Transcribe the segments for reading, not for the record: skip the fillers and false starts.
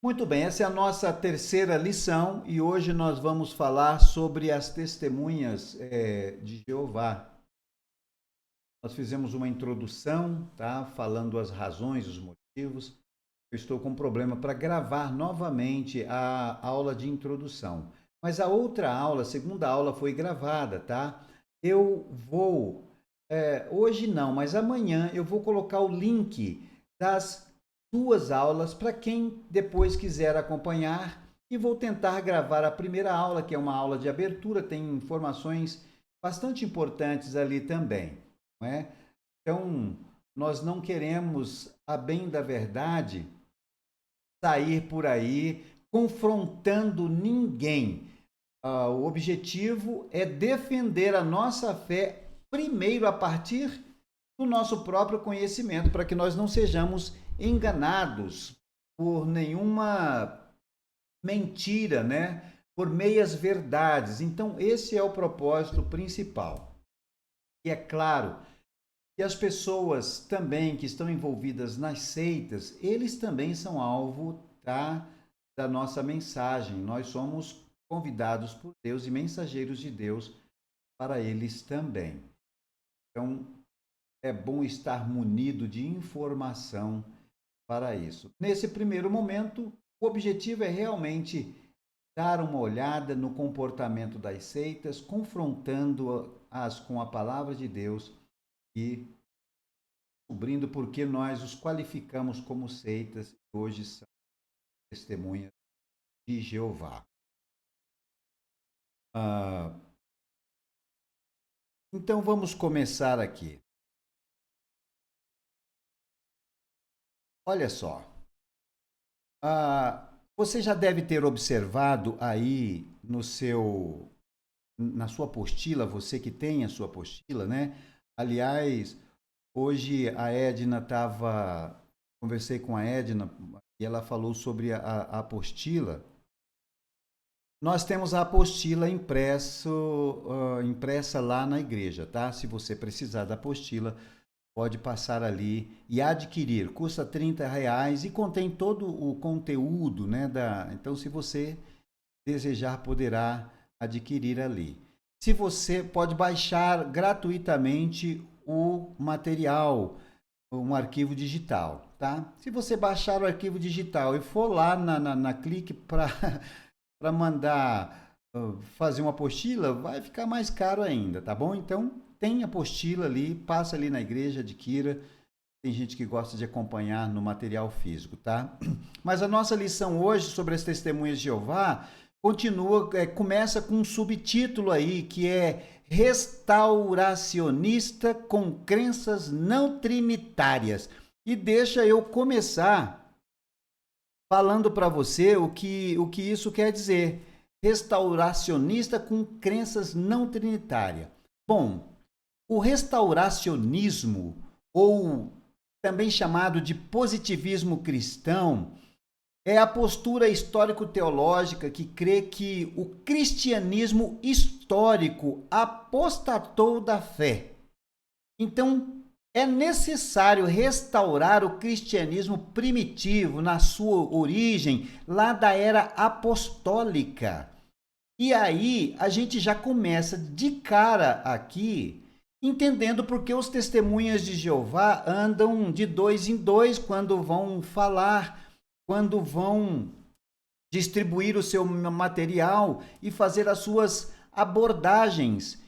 Muito bem, essa é a nossa terceira lição e hoje nós vamos falar sobre as testemunhas de Jeová. Nós fizemos uma introdução, tá? Falando as razões, os motivos. Eu estou com um problema para gravar novamente a aula de introdução. Mas a outra aula, a segunda aula, foi gravada, tá? Eu vou, hoje não, mas amanhã eu vou colocar o link das duas aulas para quem depois quiser acompanhar e vou tentar gravar a primeira aula, que é uma aula de abertura, tem informações bastante importantes ali também, não é? Então, nós não queremos, a bem da verdade, sair por aí confrontando ninguém. O objetivo é defender a nossa fé primeiro a partir do nosso próprio conhecimento, para que nós não sejamos enganados por nenhuma mentira, né? Por meias verdades. Então, esse é o propósito principal. E é claro que as pessoas também que estão envolvidas nas seitas, eles também são alvo, tá, da nossa mensagem. Nós somos convidados por Deus e mensageiros de Deus para eles também. Então, é bom estar munido de informação para isso. Nesse primeiro momento, o objetivo é realmente dar uma olhada no comportamento das seitas, confrontando-as com a palavra de Deus e descobrindo por que nós os qualificamos como seitas e hoje são testemunhas de Jeová. Ah, então vamos começar aqui. Olha só, você já deve ter observado aí na sua apostila, você que tem a sua apostila, né? Aliás, hoje a Edna conversei com a Edna e ela falou sobre a apostila. Nós temos a apostila impressa lá na igreja, tá? Se você precisar da apostila, pode passar ali e adquirir. Custa R$ 30 e contém todo o conteúdo, né? Então, se você desejar, poderá adquirir ali. Se você pode baixar gratuitamente o material, um arquivo digital, tá? Se você baixar o arquivo digital e for lá na clique para para mandar fazer uma apostila, vai ficar mais caro ainda, tá bom? Então, tem apostila ali, passa ali na igreja, adquira. Tem gente que gosta de acompanhar no material físico, tá? Mas a nossa lição hoje sobre as testemunhas de Jeová começa com um subtítulo aí, que é Restauracionista com crenças não trinitárias. E deixa eu começar falando para você o que isso quer dizer. Restauracionista com crenças não trinitárias. Bom, o restauracionismo, ou também chamado de positivismo cristão, é a postura histórico-teológica que crê que o cristianismo histórico apostatou da fé. Então, é necessário restaurar o cristianismo primitivo na sua origem, lá da era apostólica. E aí a gente já começa de cara aqui, entendendo por que os testemunhas de Jeová andam de dois em dois quando vão falar, quando vão distribuir o seu material e fazer as suas abordagens,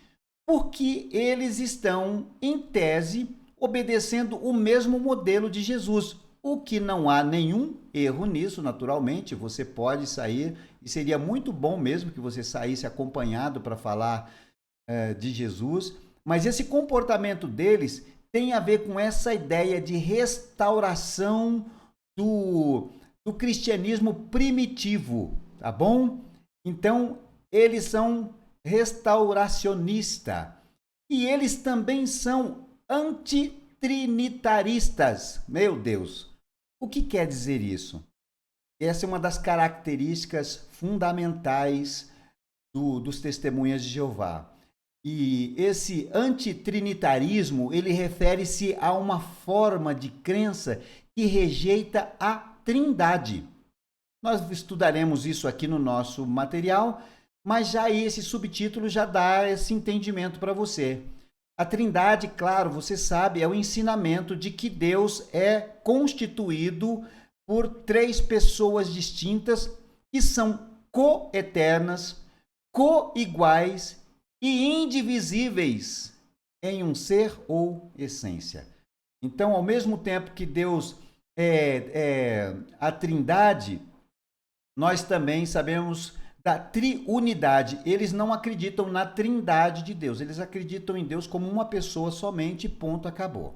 porque eles estão, em tese, obedecendo o mesmo modelo de Jesus. O que não há nenhum erro nisso, naturalmente, você pode sair, e seria muito bom mesmo que você saísse acompanhado para falar de Jesus, mas esse comportamento deles tem a ver com essa ideia de restauração do cristianismo primitivo, tá bom? Então, eles são restauracionistas e eles também são antitrinitaristas. Meu Deus, o que quer dizer isso? Essa é uma das características fundamentais dos testemunhas de Jeová. E esse antitrinitarismo, ele refere-se a uma forma de crença que rejeita a trindade. Nós estudaremos isso aqui no nosso material, mas já esse subtítulo já dá esse entendimento para você. A Trindade, claro, você sabe, é o ensinamento de que Deus é constituído por 3 pessoas distintas que são coeternas, coiguais e indivisíveis em um ser ou essência. Então, ao mesmo tempo que Deus é a Trindade, nós também sabemos da triunidade. Eles não acreditam na trindade de Deus, eles acreditam em Deus como uma pessoa somente, ponto, acabou.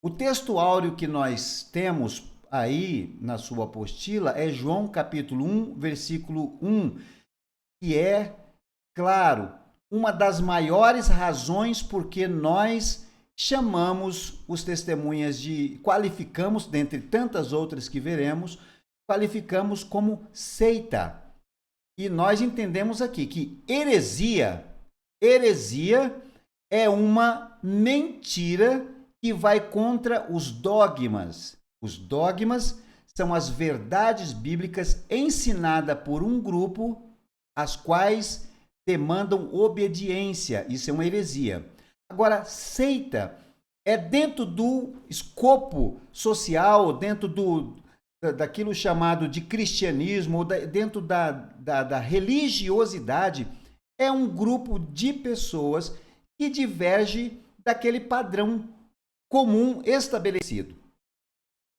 O texto áureo que nós temos aí na sua apostila é João capítulo 1, versículo 1, que é, claro, uma das maiores razões porque nós chamamos os testemunhas qualificamos, dentre tantas outras que veremos, qualificamos como seita. E nós entendemos aqui que heresia é uma mentira que vai contra os dogmas. Os dogmas são as verdades bíblicas ensinadas por um grupo, as quais demandam obediência. Isso é uma heresia. Agora, seita é dentro do escopo social, dentro daquilo chamado de cristianismo, ou dentro da religiosidade, é um grupo de pessoas que diverge daquele padrão comum estabelecido.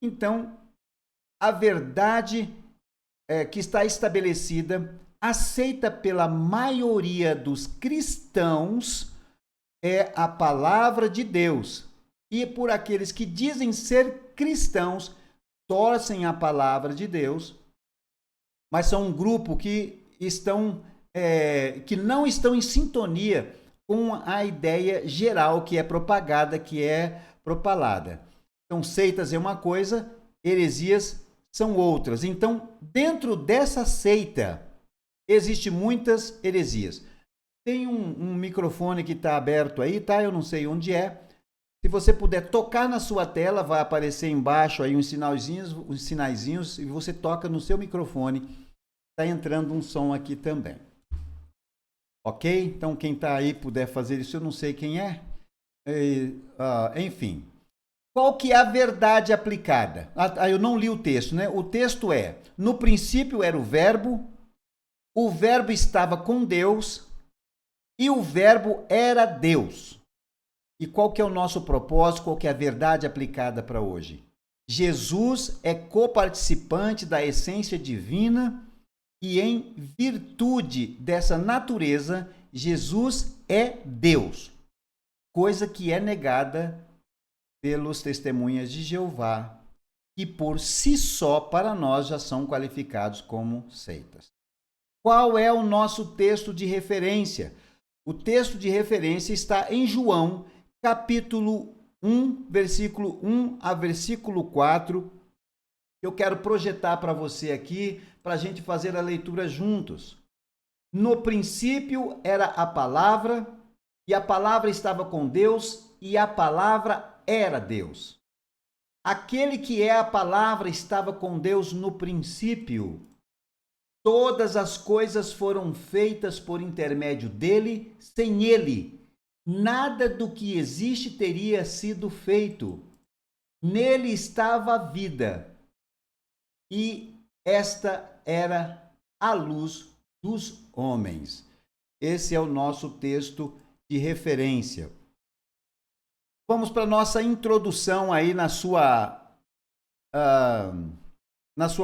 Então, a verdade que está estabelecida, aceita pela maioria dos cristãos, é a palavra de Deus. E por aqueles que dizem ser cristãos, torcem a palavra de Deus, mas são um grupo que não estão em sintonia com a ideia geral que é propagada, que é propalada. Então, seitas é uma coisa, heresias são outras. Então, dentro dessa seita, existem muitas heresias. Tem um microfone que está aberto aí, tá? Eu não sei onde é. Se você puder tocar na sua tela, vai aparecer embaixo aí uns sinaizinhos e você toca no seu microfone. Está entrando um som aqui também. Ok? Então, quem está aí puder fazer isso, eu não sei quem é. Enfim. Qual que é a verdade aplicada? Eu não li o texto, né? O texto é: no princípio era o Verbo estava com Deus e o Verbo era Deus. E qual que é o nosso propósito? Qual que é a verdade aplicada para hoje? Jesus é coparticipante da essência divina e, em virtude dessa natureza, Jesus é Deus, coisa que é negada pelos testemunhas de Jeová, que por si só, para nós, já são qualificados como seitas. Qual é o nosso texto de referência? O texto de referência está em João, capítulo 1, versículo 1 a versículo 4. Eu quero projetar para você aqui, para a gente fazer a leitura juntos. No princípio era a palavra, e a palavra estava com Deus, e a palavra era Deus. Aquele que é a palavra estava com Deus no princípio. Todas as coisas foram feitas por intermédio dele, sem ele nada do que existe teria sido feito. Nele estava a vida, e esta era a luz dos homens. Esse é o nosso texto de referência. Vamos para a nossa introdução aí na sua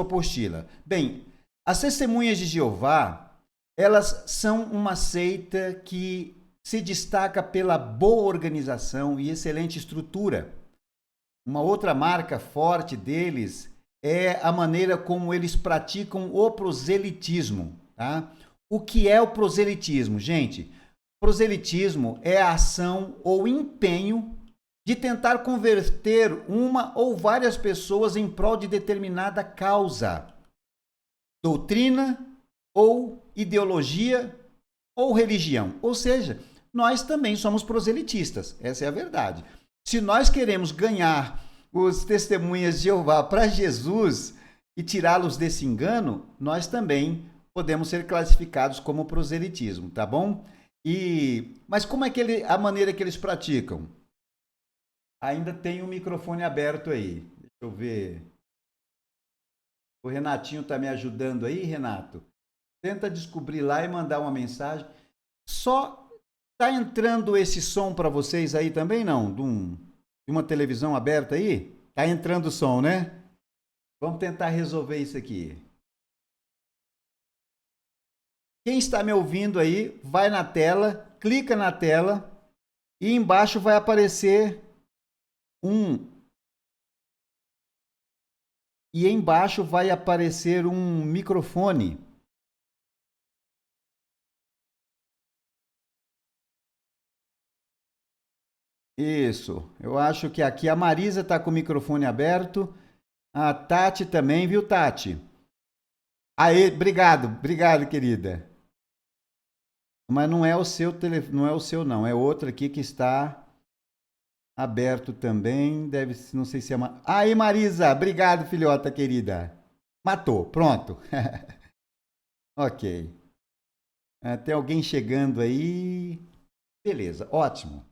apostila. Bem, as Testemunhas de Jeová, elas são uma seita que se destaca pela boa organização e excelente estrutura. Uma outra marca forte deles é a maneira como eles praticam o proselitismo. Tá? O que é o proselitismo, gente? Proselitismo é a ação ou empenho de tentar converter uma ou várias pessoas em prol de determinada causa, doutrina ou ideologia ou religião. Ou seja, nós também somos proselitistas, essa é a verdade. Se nós queremos ganhar os testemunhas de Jeová para Jesus, e tirá-los desse engano, nós também podemos ser classificados como proselitismo, tá bom? Mas como é que a maneira que eles praticam? Ainda tem o microfone aberto aí. Deixa eu ver. O Renatinho está me ajudando aí, Renato. Tenta descobrir lá e mandar uma mensagem. Só tá entrando esse som para vocês aí também, não? De uma televisão aberta aí? Tá entrando o som, né? Vamos tentar resolver isso aqui. Quem está me ouvindo aí, vai na tela, clica na tela e embaixo vai aparecer um microfone. Isso. Eu acho que aqui a Marisa está com o microfone aberto. A Tati também, viu, Tati? Aê, obrigado, querida. Mas não é o seu telefone, não é o seu não, é outro aqui que está aberto também. Não sei se é uma. Aí, Marisa, obrigado, filhota querida. Matou, pronto. Ok. Tem alguém chegando aí. Beleza, ótimo.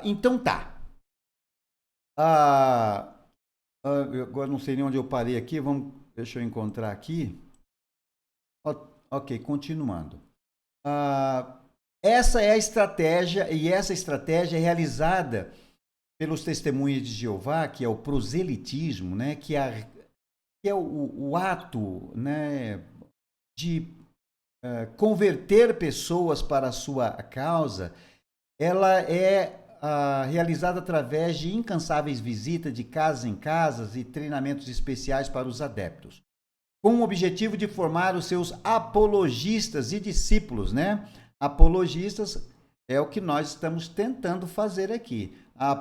Então tá. Eu agora não sei nem onde eu parei aqui. Deixa eu encontrar aqui. Ok, continuando. Essa é a estratégia, e essa estratégia é realizada pelos testemunhas de Jeová, que é o proselitismo, né, que é o ato, né, de converter pessoas para a sua causa. Ela é realizada através de incansáveis visitas de casas em casas e treinamentos especiais para os adeptos, com o objetivo de formar os seus apologistas e discípulos, né? Apologistas é o que nós estamos tentando fazer aqui. A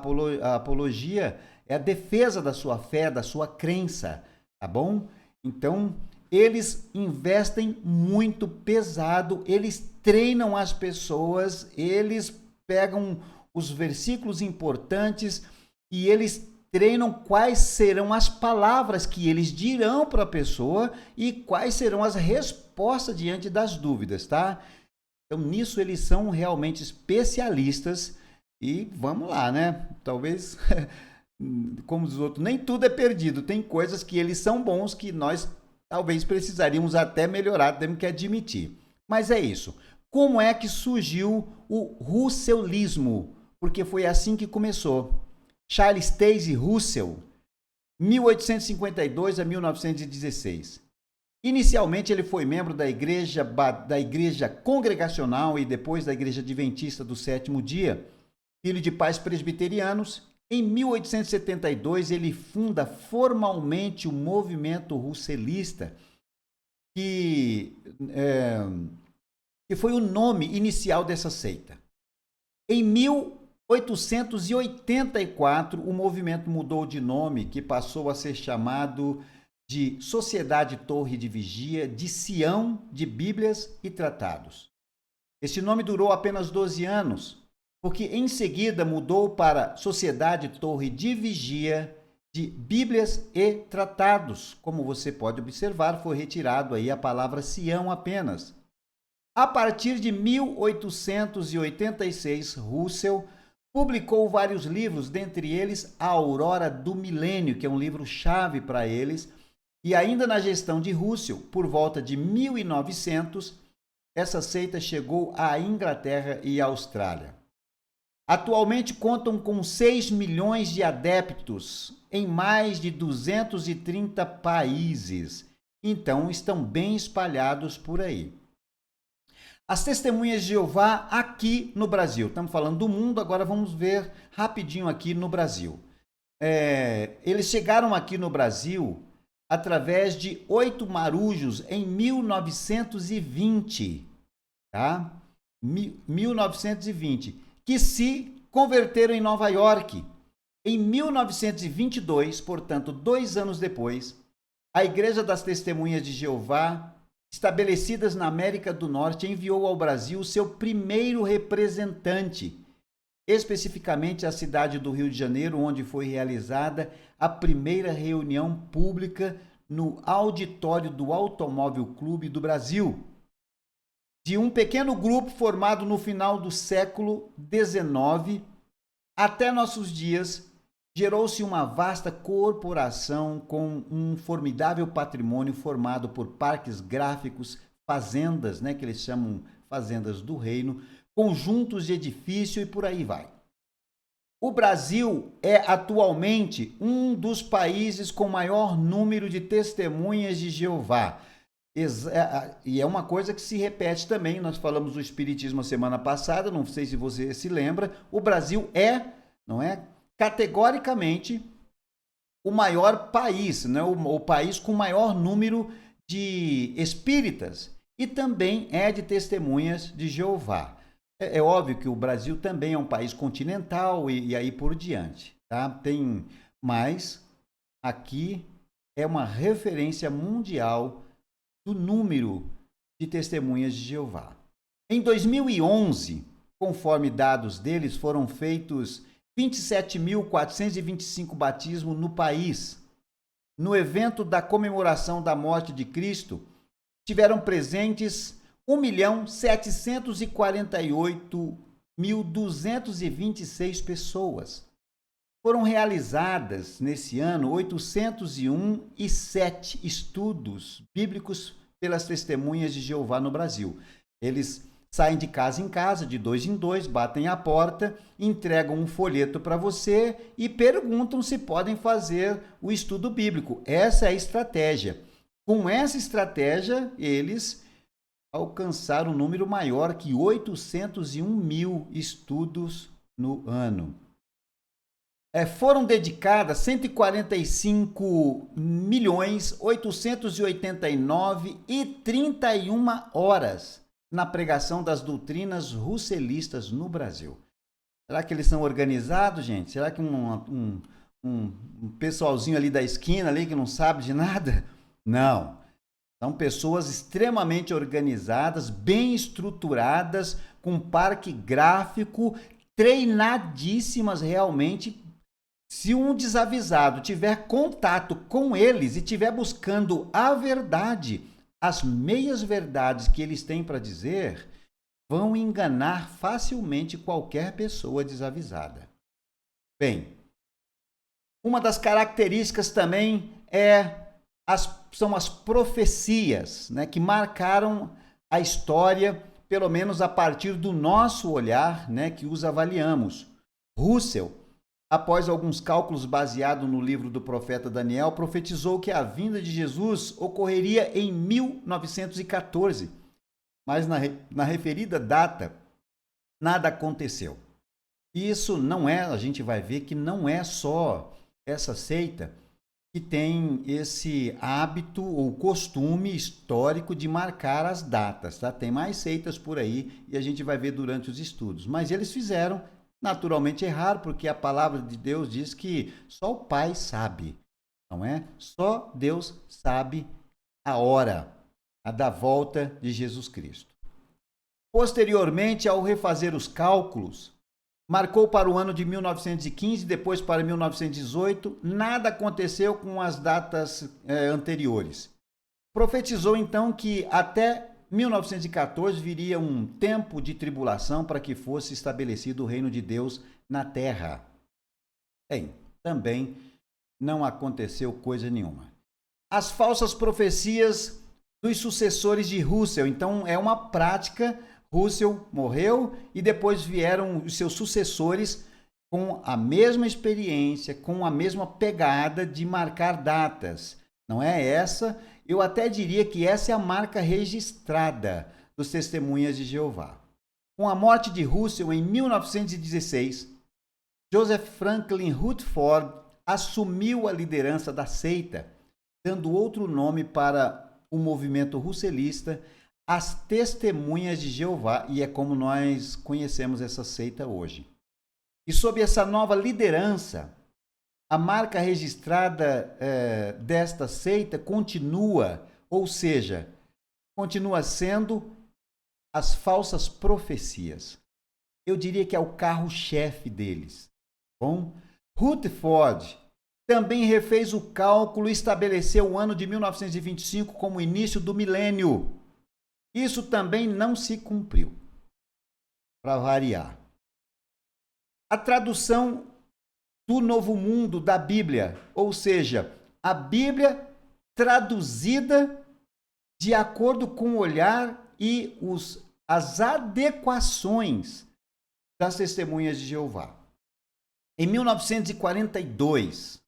apologia é a defesa da sua fé, da sua crença, tá bom? Então, eles investem muito pesado, eles treinam as pessoas, eles pegam os versículos importantes e eles treinam quais serão as palavras que eles dirão para a pessoa e quais serão as respostas diante das dúvidas, tá? Então, nisso eles são realmente especialistas e vamos lá, né? Talvez, como os outros, nem tudo é perdido. Tem coisas que eles são bons que nós talvez precisaríamos até melhorar, temos que admitir. Mas é isso. Como é que surgiu o russellismo? Porque foi assim que começou. Charles Taze Russell, 1852 a 1916. Inicialmente ele foi membro da igreja congregacional e depois da Igreja Adventista do Sétimo Dia, filho de pais presbiterianos. Em 1872 ele funda formalmente o movimento russellista, que foi o nome inicial dessa seita. Em 1884, o movimento mudou de nome, que passou a ser chamado de Sociedade Torre de Vigia de Sião de Bíblias e Tratados. Esse nome durou apenas 12 anos, porque em seguida mudou para Sociedade Torre de Vigia de Bíblias e Tratados. Como você pode observar, foi retirado aí a palavra Sião apenas. A partir de 1886, Russell publicou vários livros, dentre eles A Aurora do Milênio, que é um livro-chave para eles, e ainda na gestão de Russell, por volta de 1900, essa seita chegou à Inglaterra e à Austrália. Atualmente contam com 6 milhões de adeptos em mais de 230 países, então estão bem espalhados por aí. As Testemunhas de Jeová aqui no Brasil. Estamos falando do mundo, agora vamos ver rapidinho aqui no Brasil. Eles chegaram aqui no Brasil através de 8 marujos em 1920, tá? 1920, que se converteram em Nova York. Em 1922, portanto, 2 anos depois, a Igreja das Testemunhas de Jeová, estabelecidas na América do Norte, enviou ao Brasil seu primeiro representante, especificamente à cidade do Rio de Janeiro, onde foi realizada a primeira reunião pública no auditório do Automóvel Clube do Brasil, de um pequeno grupo formado no final do século XIX até nossos dias. Gerou-se uma vasta corporação com um formidável patrimônio formado por parques gráficos, fazendas, que eles chamam fazendas do reino, conjuntos de edifício e por aí vai. O Brasil é atualmente um dos países com maior número de testemunhas de Jeová. E é uma coisa que se repete também, nós falamos do Espiritismo a semana passada, não sei se você se lembra, o Brasil não é, categoricamente o maior país, né? O país com maior número de espíritas e também é de testemunhas de Jeová. É óbvio que o Brasil também é um país continental e aí por diante, tá? Mas aqui é uma referência mundial do número de testemunhas de Jeová. Em 2011, conforme dados deles, foram feitos 27.425 batismos no país. No evento da comemoração da morte de Cristo, tiveram presentes 1.748.226 pessoas. Foram realizadas, nesse ano, 801,7 estudos bíblicos pelas testemunhas de Jeová no Brasil. Eles saem de casa em casa, de 2 em 2, batem a porta, entregam um folheto para você e perguntam se podem fazer o estudo bíblico. Essa é a estratégia. Com essa estratégia, eles alcançaram um número maior que 801 mil estudos no ano. Foram dedicadas 145.889.031 horas na pregação das doutrinas russelistas no Brasil. Será que eles são organizados, gente? Será que um pessoalzinho ali da esquina ali que não sabe de nada? Não. São pessoas extremamente organizadas, bem estruturadas, com parque gráfico, treinadíssimas realmente. Se um desavisado tiver contato com eles e estiver buscando a verdade, as meias verdades que eles têm para dizer, vão enganar facilmente qualquer pessoa desavisada. Bem, uma das características também são as profecias, que marcaram a história, pelo menos a partir do nosso olhar, que os avaliamos. Russell, após alguns cálculos baseados no livro do profeta Daniel, profetizou que a vinda de Jesus ocorreria em 1914, mas na referida data, nada aconteceu. Isso a gente vai ver que não é só essa seita que tem esse hábito ou costume histórico de marcar as datas, tá? Tem mais seitas por aí e a gente vai ver durante os estudos. Mas eles fizeram, naturalmente erraram, porque a palavra de Deus diz que só o Pai sabe, não é? Só Deus sabe a hora da volta de Jesus Cristo. Posteriormente, ao refazer os cálculos, marcou para o ano de 1915, depois para 1918, nada aconteceu com as datas anteriores. Profetizou então que até 1914 viria um tempo de tribulação para que fosse estabelecido o reino de Deus na terra. Bem, também não aconteceu coisa nenhuma. As falsas profecias dos sucessores de Russell, então é uma prática. Russell morreu e depois vieram os seus sucessores com a mesma experiência, com a mesma pegada de marcar datas. Não é essa? Eu até diria que essa é a marca registrada dos Testemunhas de Jeová. Com a morte de Russell em 1916, Joseph Franklin Rutherford assumiu a liderança da seita, dando outro nome para o movimento russelista, as Testemunhas de Jeová, e é como nós conhecemos essa seita hoje. E sob essa nova liderança, a marca registrada desta seita continua, ou seja, continua sendo as falsas profecias. Eu diria que é o carro-chefe deles. Bom, Rutherford também refez o cálculo e estabeleceu o ano de 1925 como início do milênio. Isso também não se cumpriu, para variar. A tradução do Novo Mundo da Bíblia, ou seja, a Bíblia traduzida de acordo com o olhar e as adequações das Testemunhas de Jeová. Em 1942,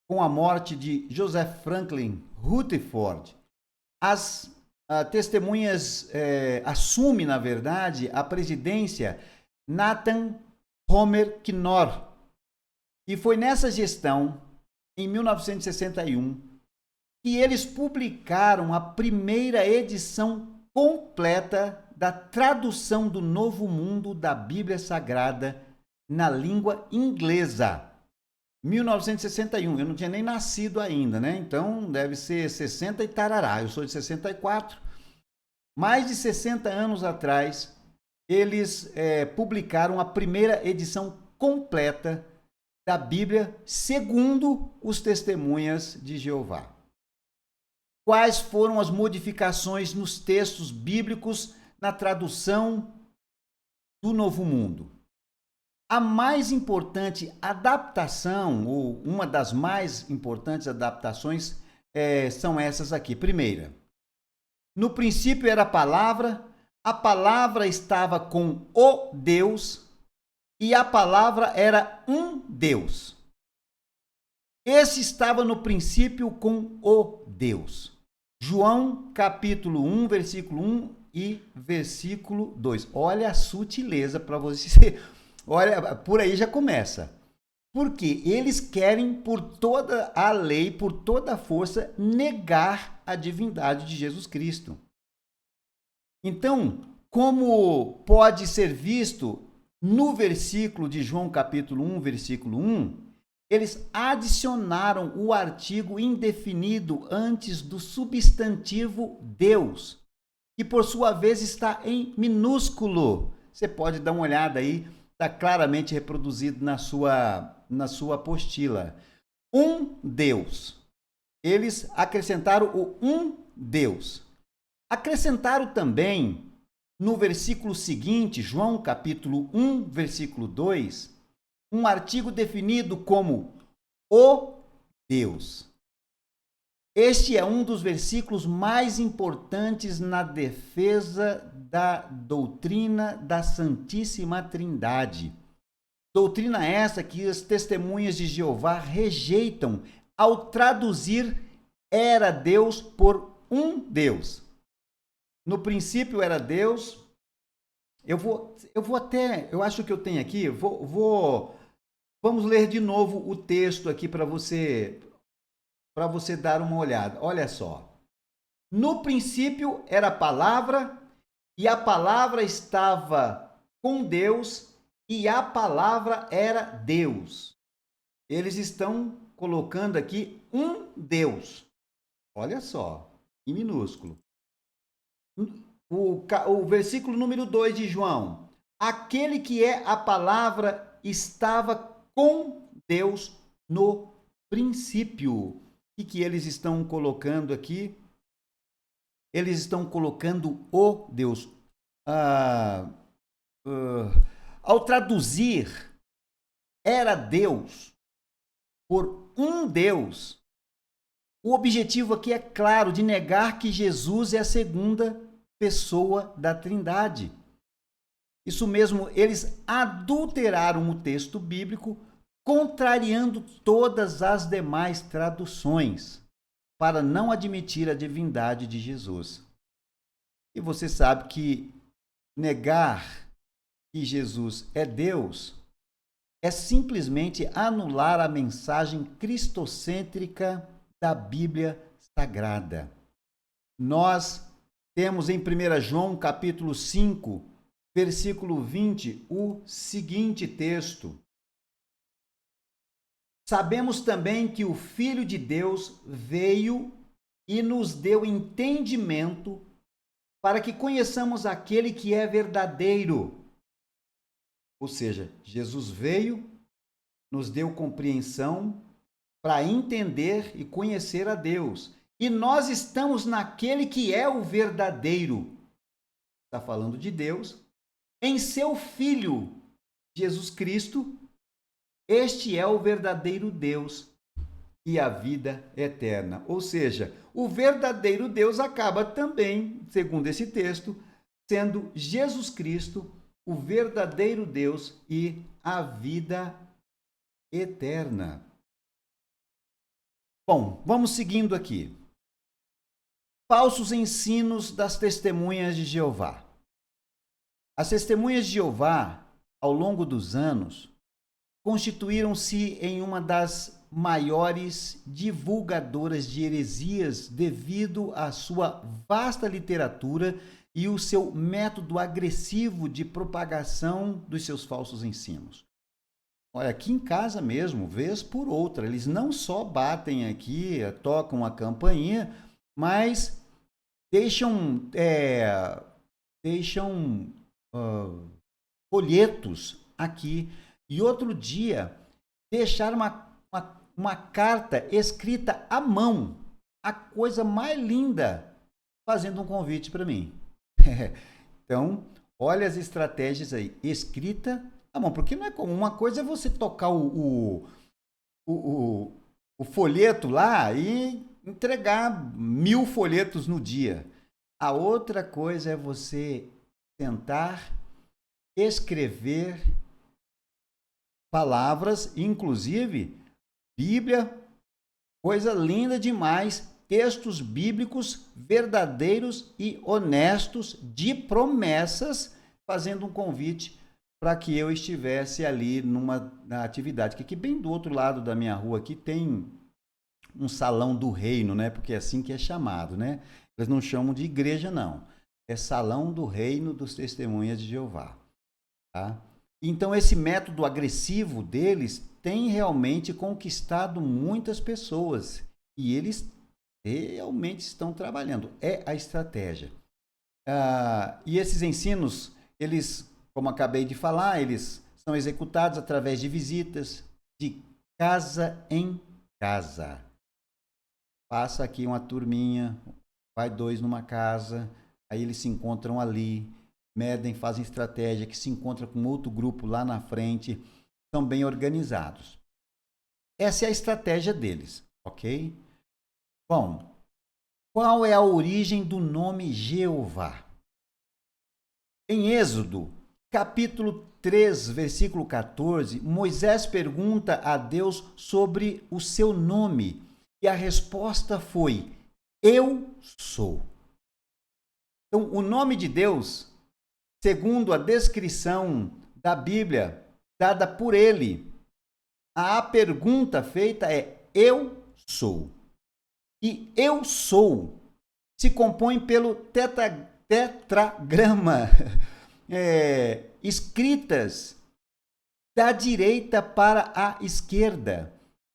com a morte de Joseph Franklin Rutherford, as testemunhas assume, na verdade, a presidência Nathan Homer Knorr. E foi nessa gestão, em 1961, que eles publicaram a primeira edição completa da tradução do Novo Mundo da Bíblia Sagrada na língua inglesa. 1961, eu não tinha nem nascido ainda, né? Então deve ser 60 e tarará. Eu sou de 64. Mais de 60 anos atrás, eles publicaram a primeira edição completa da Bíblia segundo os Testemunhas de Jeová. Quais foram as modificações nos textos bíblicos na tradução do Novo Mundo? A mais importante adaptação, ou uma das mais importantes adaptações, são essas aqui. Primeira, no princípio era a palavra estava com o Deus e a palavra era um Deus. Esse estava no princípio com o Deus. João capítulo 1, versículo 1 e versículo 2. Olha a sutileza para você. Olha, por aí já começa. Porque eles querem, por toda a lei, por toda a força, negar a divindade de Jesus Cristo. Então, como pode ser visto no versículo de João capítulo 1, versículo 1, eles adicionaram o artigo indefinido antes do substantivo Deus, que por sua vez está em minúsculo. Você pode dar uma olhada aí, está claramente reproduzido na sua apostila. Um Deus. Eles acrescentaram o um Deus. Acrescentaram também, no versículo seguinte, João capítulo 1, versículo 2, um artigo definido como o Deus. Este é um dos versículos mais importantes na defesa da doutrina da Santíssima Trindade. Doutrina essa que as Testemunhas de Jeová rejeitam ao traduzir era Deus por um Deus. No princípio era Deus. Eu acho que eu tenho aqui, vamos ler de novo o texto aqui para você dar uma olhada. Olha só. No princípio era a palavra, e a palavra estava com Deus, e a palavra era Deus. Eles estão colocando aqui um Deus. Olha só, em minúsculo. O versículo número 2 de João. Aquele que é a palavra estava com Deus no princípio. O que eles estão colocando aqui? Eles estão colocando o Deus. Ao traduzir era Deus por um Deus, o objetivo aqui é claro, de negar que Jesus é a segunda pessoa da Trindade. Isso mesmo, eles adulteraram o texto bíblico, contrariando todas as demais traduções, para não admitir a divindade de Jesus. E você sabe que negar que Jesus é Deus é simplesmente anular a mensagem cristocêntrica da Bíblia Sagrada. Nós temos em 1 João capítulo 5, versículo 20, o seguinte texto. Sabemos também que o Filho de Deus veio e nos deu entendimento para que conheçamos aquele que é verdadeiro. Ou seja, Jesus veio, nos deu compreensão para entender e conhecer a Deus. E nós estamos naquele que é o verdadeiro. Está falando de Deus. Em seu Filho, Jesus Cristo, este é o verdadeiro Deus e a vida eterna. Ou seja, o verdadeiro Deus acaba também, segundo esse texto, sendo Jesus Cristo, o verdadeiro Deus e a vida eterna. Bom, vamos seguindo aqui. Falsos ensinos das testemunhas de Jeová. As testemunhas de Jeová, ao longo dos anos, constituíram-se em uma das maiores divulgadoras de heresias devido à sua vasta literatura e o seu método agressivo de propagação dos seus falsos ensinos. Olha, aqui em casa mesmo, vez por outra, eles não só batem aqui, tocam a campainha, mas deixam folhetos aqui. E outro dia, deixaram uma carta escrita à mão, a coisa mais linda, fazendo um convite para mim. Então, olha as estratégias aí, escrita à mão, porque não é comum. Uma coisa é você tocar o folheto lá e entregar 1000 folhetos no dia. A outra coisa é você tentar escrever palavras, inclusive Bíblia, coisa linda demais, textos bíblicos verdadeiros e honestos de promessas, fazendo um convite para que eu estivesse ali na atividade. Que aqui bem do outro lado da minha rua aqui tem um salão do reino, né? Porque é assim que é chamado, né? Eles não chamam de igreja, não. É salão do reino dos testemunhas de Jeová. Tá? Então, esse método agressivo deles tem realmente conquistado muitas pessoas. E eles realmente estão trabalhando. É a estratégia. E esses ensinos, eles, como acabei de falar, eles são executados através de visitas de casa em casa. Passa aqui uma turminha, vai 2 numa casa, aí eles se encontram ali, medem, fazem estratégia, que se encontra com outro grupo lá na frente, são bem organizados. Essa é a estratégia deles, ok? Bom, qual é a origem do nome Jeová? Em Êxodo, capítulo 3, versículo 14, Moisés pergunta a Deus sobre o seu nome, e a resposta foi: Eu sou. Então, o nome de Deus, segundo a descrição da Bíblia dada por ele, a pergunta feita é: Eu sou. E eu sou se compõe pelo tetragrama, escritas da direita para a esquerda.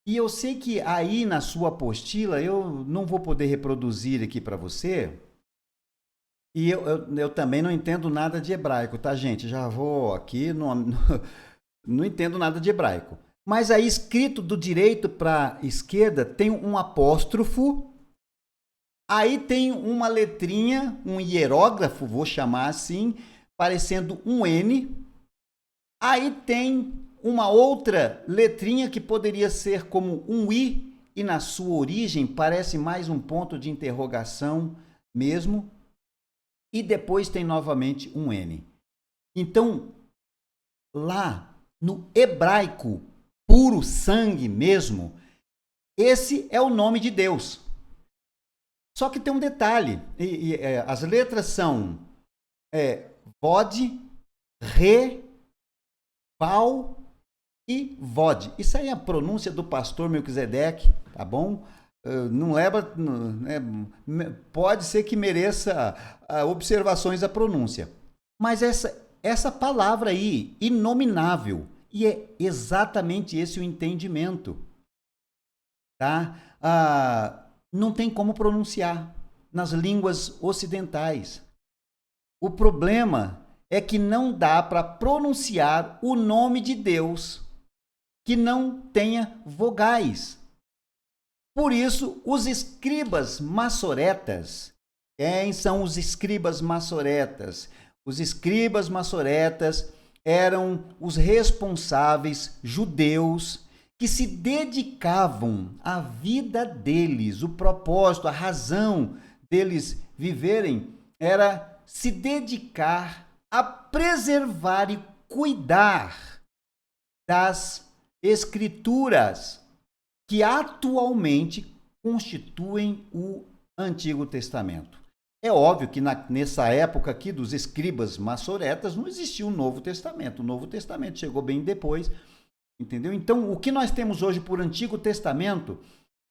E eu sei que aí na sua apostila, eu não vou poder reproduzir aqui para você, e eu também não entendo nada de hebraico, tá, gente? Já vou aqui, não entendo nada de hebraico. Mas aí, escrito do direito para a esquerda, tem um apóstrofo, aí tem uma letrinha, um hierógrafo, vou chamar assim, parecendo um N. Aí tem uma outra letrinha que poderia ser como um I, e na sua origem parece mais um ponto de interrogação mesmo. E depois tem novamente um N. Então, lá no hebraico, puro sangue mesmo, esse é o nome de Deus. Só que tem um detalhe, as letras são Vod, Re, Val e Vod. Isso aí é a pronúncia do pastor Melquisedeque, tá bom? Não leva, pode ser que mereça observações a pronúncia. Mas essa palavra aí, inominável, e é exatamente esse o entendimento, tá? Não tem como pronunciar nas línguas ocidentais. O problema é que não dá para pronunciar o nome de Deus que não tenha vogais. Por isso, os escribas maçoretas, quem são os escribas maçoretas? Os escribas maçoretas eram os responsáveis judeus que se dedicavam à vida deles, o propósito, a razão deles viverem era se dedicar a preservar e cuidar das escrituras que atualmente constituem o Antigo Testamento. É óbvio que nessa época aqui dos escribas maçoretas não existia o Novo Testamento. O Novo Testamento chegou bem depois, entendeu? Então, o que nós temos hoje por Antigo Testamento,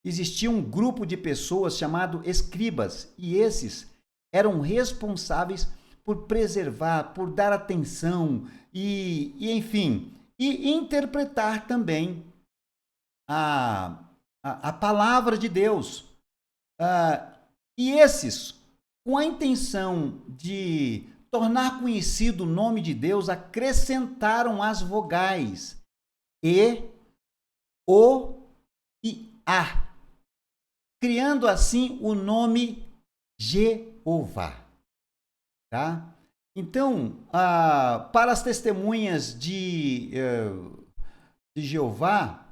existia um grupo de pessoas chamado escribas, e esses eram responsáveis por preservar, por dar atenção enfim, e interpretar também a palavra de Deus. E esses, com a intenção de tornar conhecido o nome de Deus, acrescentaram as vogais E, O e A, criando assim o nome Jeová. Tá? Então, para as testemunhas de Jeová,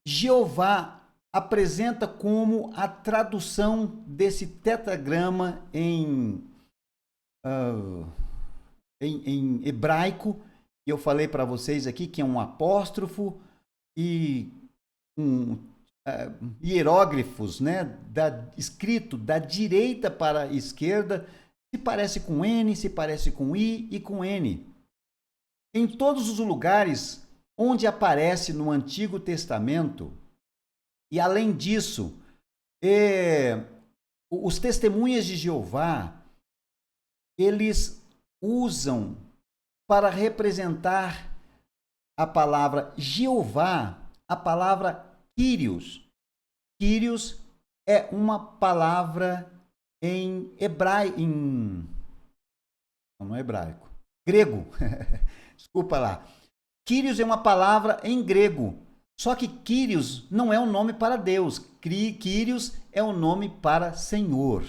Jeová apresenta como a tradução desse tetragrama em hebraico. Eu falei para vocês aqui que é um apóstrofo e hieróglifos, né, escrito da direita para a esquerda, se parece com N, se parece com I e com N. Em todos os lugares onde aparece no Antigo Testamento, e além disso, os testemunhas de Jeová, eles usam para representar a palavra Jeová, a palavra Kyrios. Kyrios é uma palavra em hebraico, não é hebraico, grego. Desculpa lá. Kyrios é uma palavra em grego. Só que Kyrios não é um nome para Deus. Kyrios é um nome para Senhor.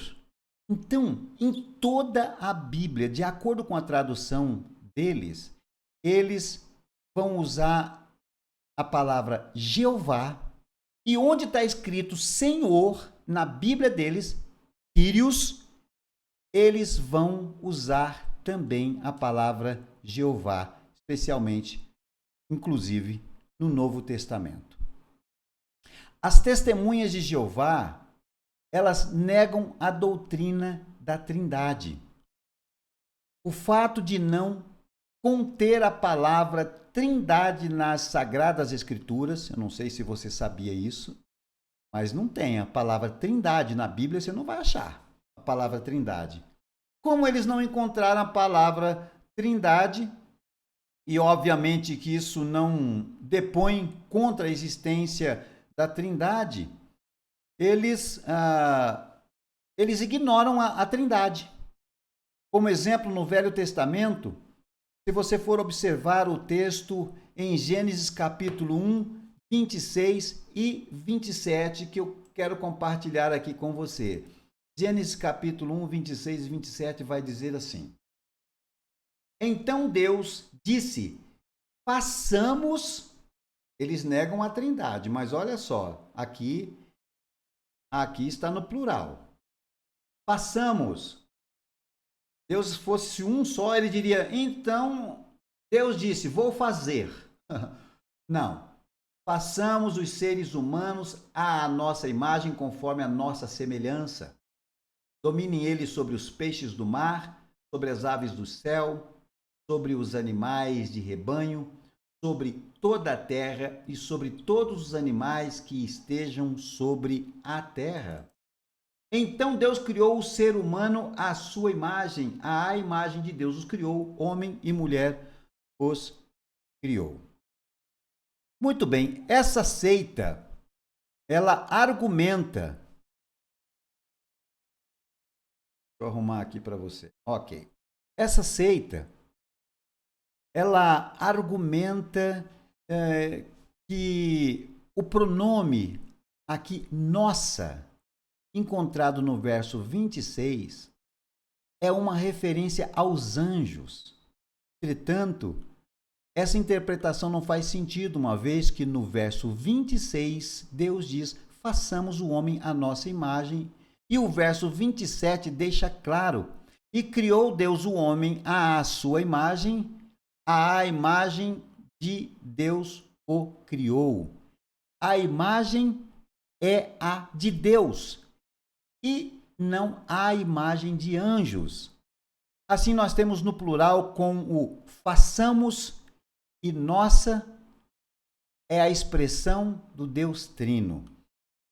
Então, em toda a Bíblia, de acordo com a tradução deles, eles vão usar a palavra Jeová, e onde está escrito Senhor na Bíblia deles, Kyrios, eles vão usar também a palavra Jeová, especialmente, inclusive, no Novo Testamento. As testemunhas de Jeová, elas negam a doutrina da Trindade. O fato de não conter a palavra Trindade nas Sagradas Escrituras, eu não sei se você sabia isso, mas não tem a palavra Trindade na Bíblia, você não vai achar a palavra Trindade. Como eles não encontraram a palavra Trindade, e obviamente que isso não depõe contra a existência da Trindade, eles ignoram a Trindade. Como exemplo, no Velho Testamento, se você for observar o texto em Gênesis capítulo 1, 26 e 27, que eu quero compartilhar aqui com você. Gênesis capítulo 1, 26 e 27 vai dizer assim: Então Deus disse, façamos... Eles negam a Trindade, mas olha só, aqui está no plural. Façamos. Deus fosse um só, ele diria, então, Deus disse, vou fazer. Não. Façamos os seres humanos à nossa imagem, conforme a nossa semelhança. Dominem eles sobre os peixes do mar, sobre as aves do céu, sobre os animais de rebanho, sobre toda a terra e sobre todos os animais que estejam sobre a terra. Então Deus criou o ser humano à sua imagem, à imagem de Deus os criou, homem e mulher os criou. Muito bem, essa seita, ela argumenta... Deixa eu arrumar aqui para você. Ok. Essa seita, ela argumenta que O pronome aqui, nossa, encontrado no verso 26, é uma referência aos anjos. Entretanto, essa interpretação não faz sentido, uma vez que no verso 26, Deus diz, façamos o homem à nossa imagem, e o verso 27 deixa claro, e criou Deus o homem à sua imagem, à imagem de Deus o criou. A imagem é a de Deus, e não a imagem de anjos. Assim nós temos no plural com o façamos, e nossa é a expressão do Deus Trino.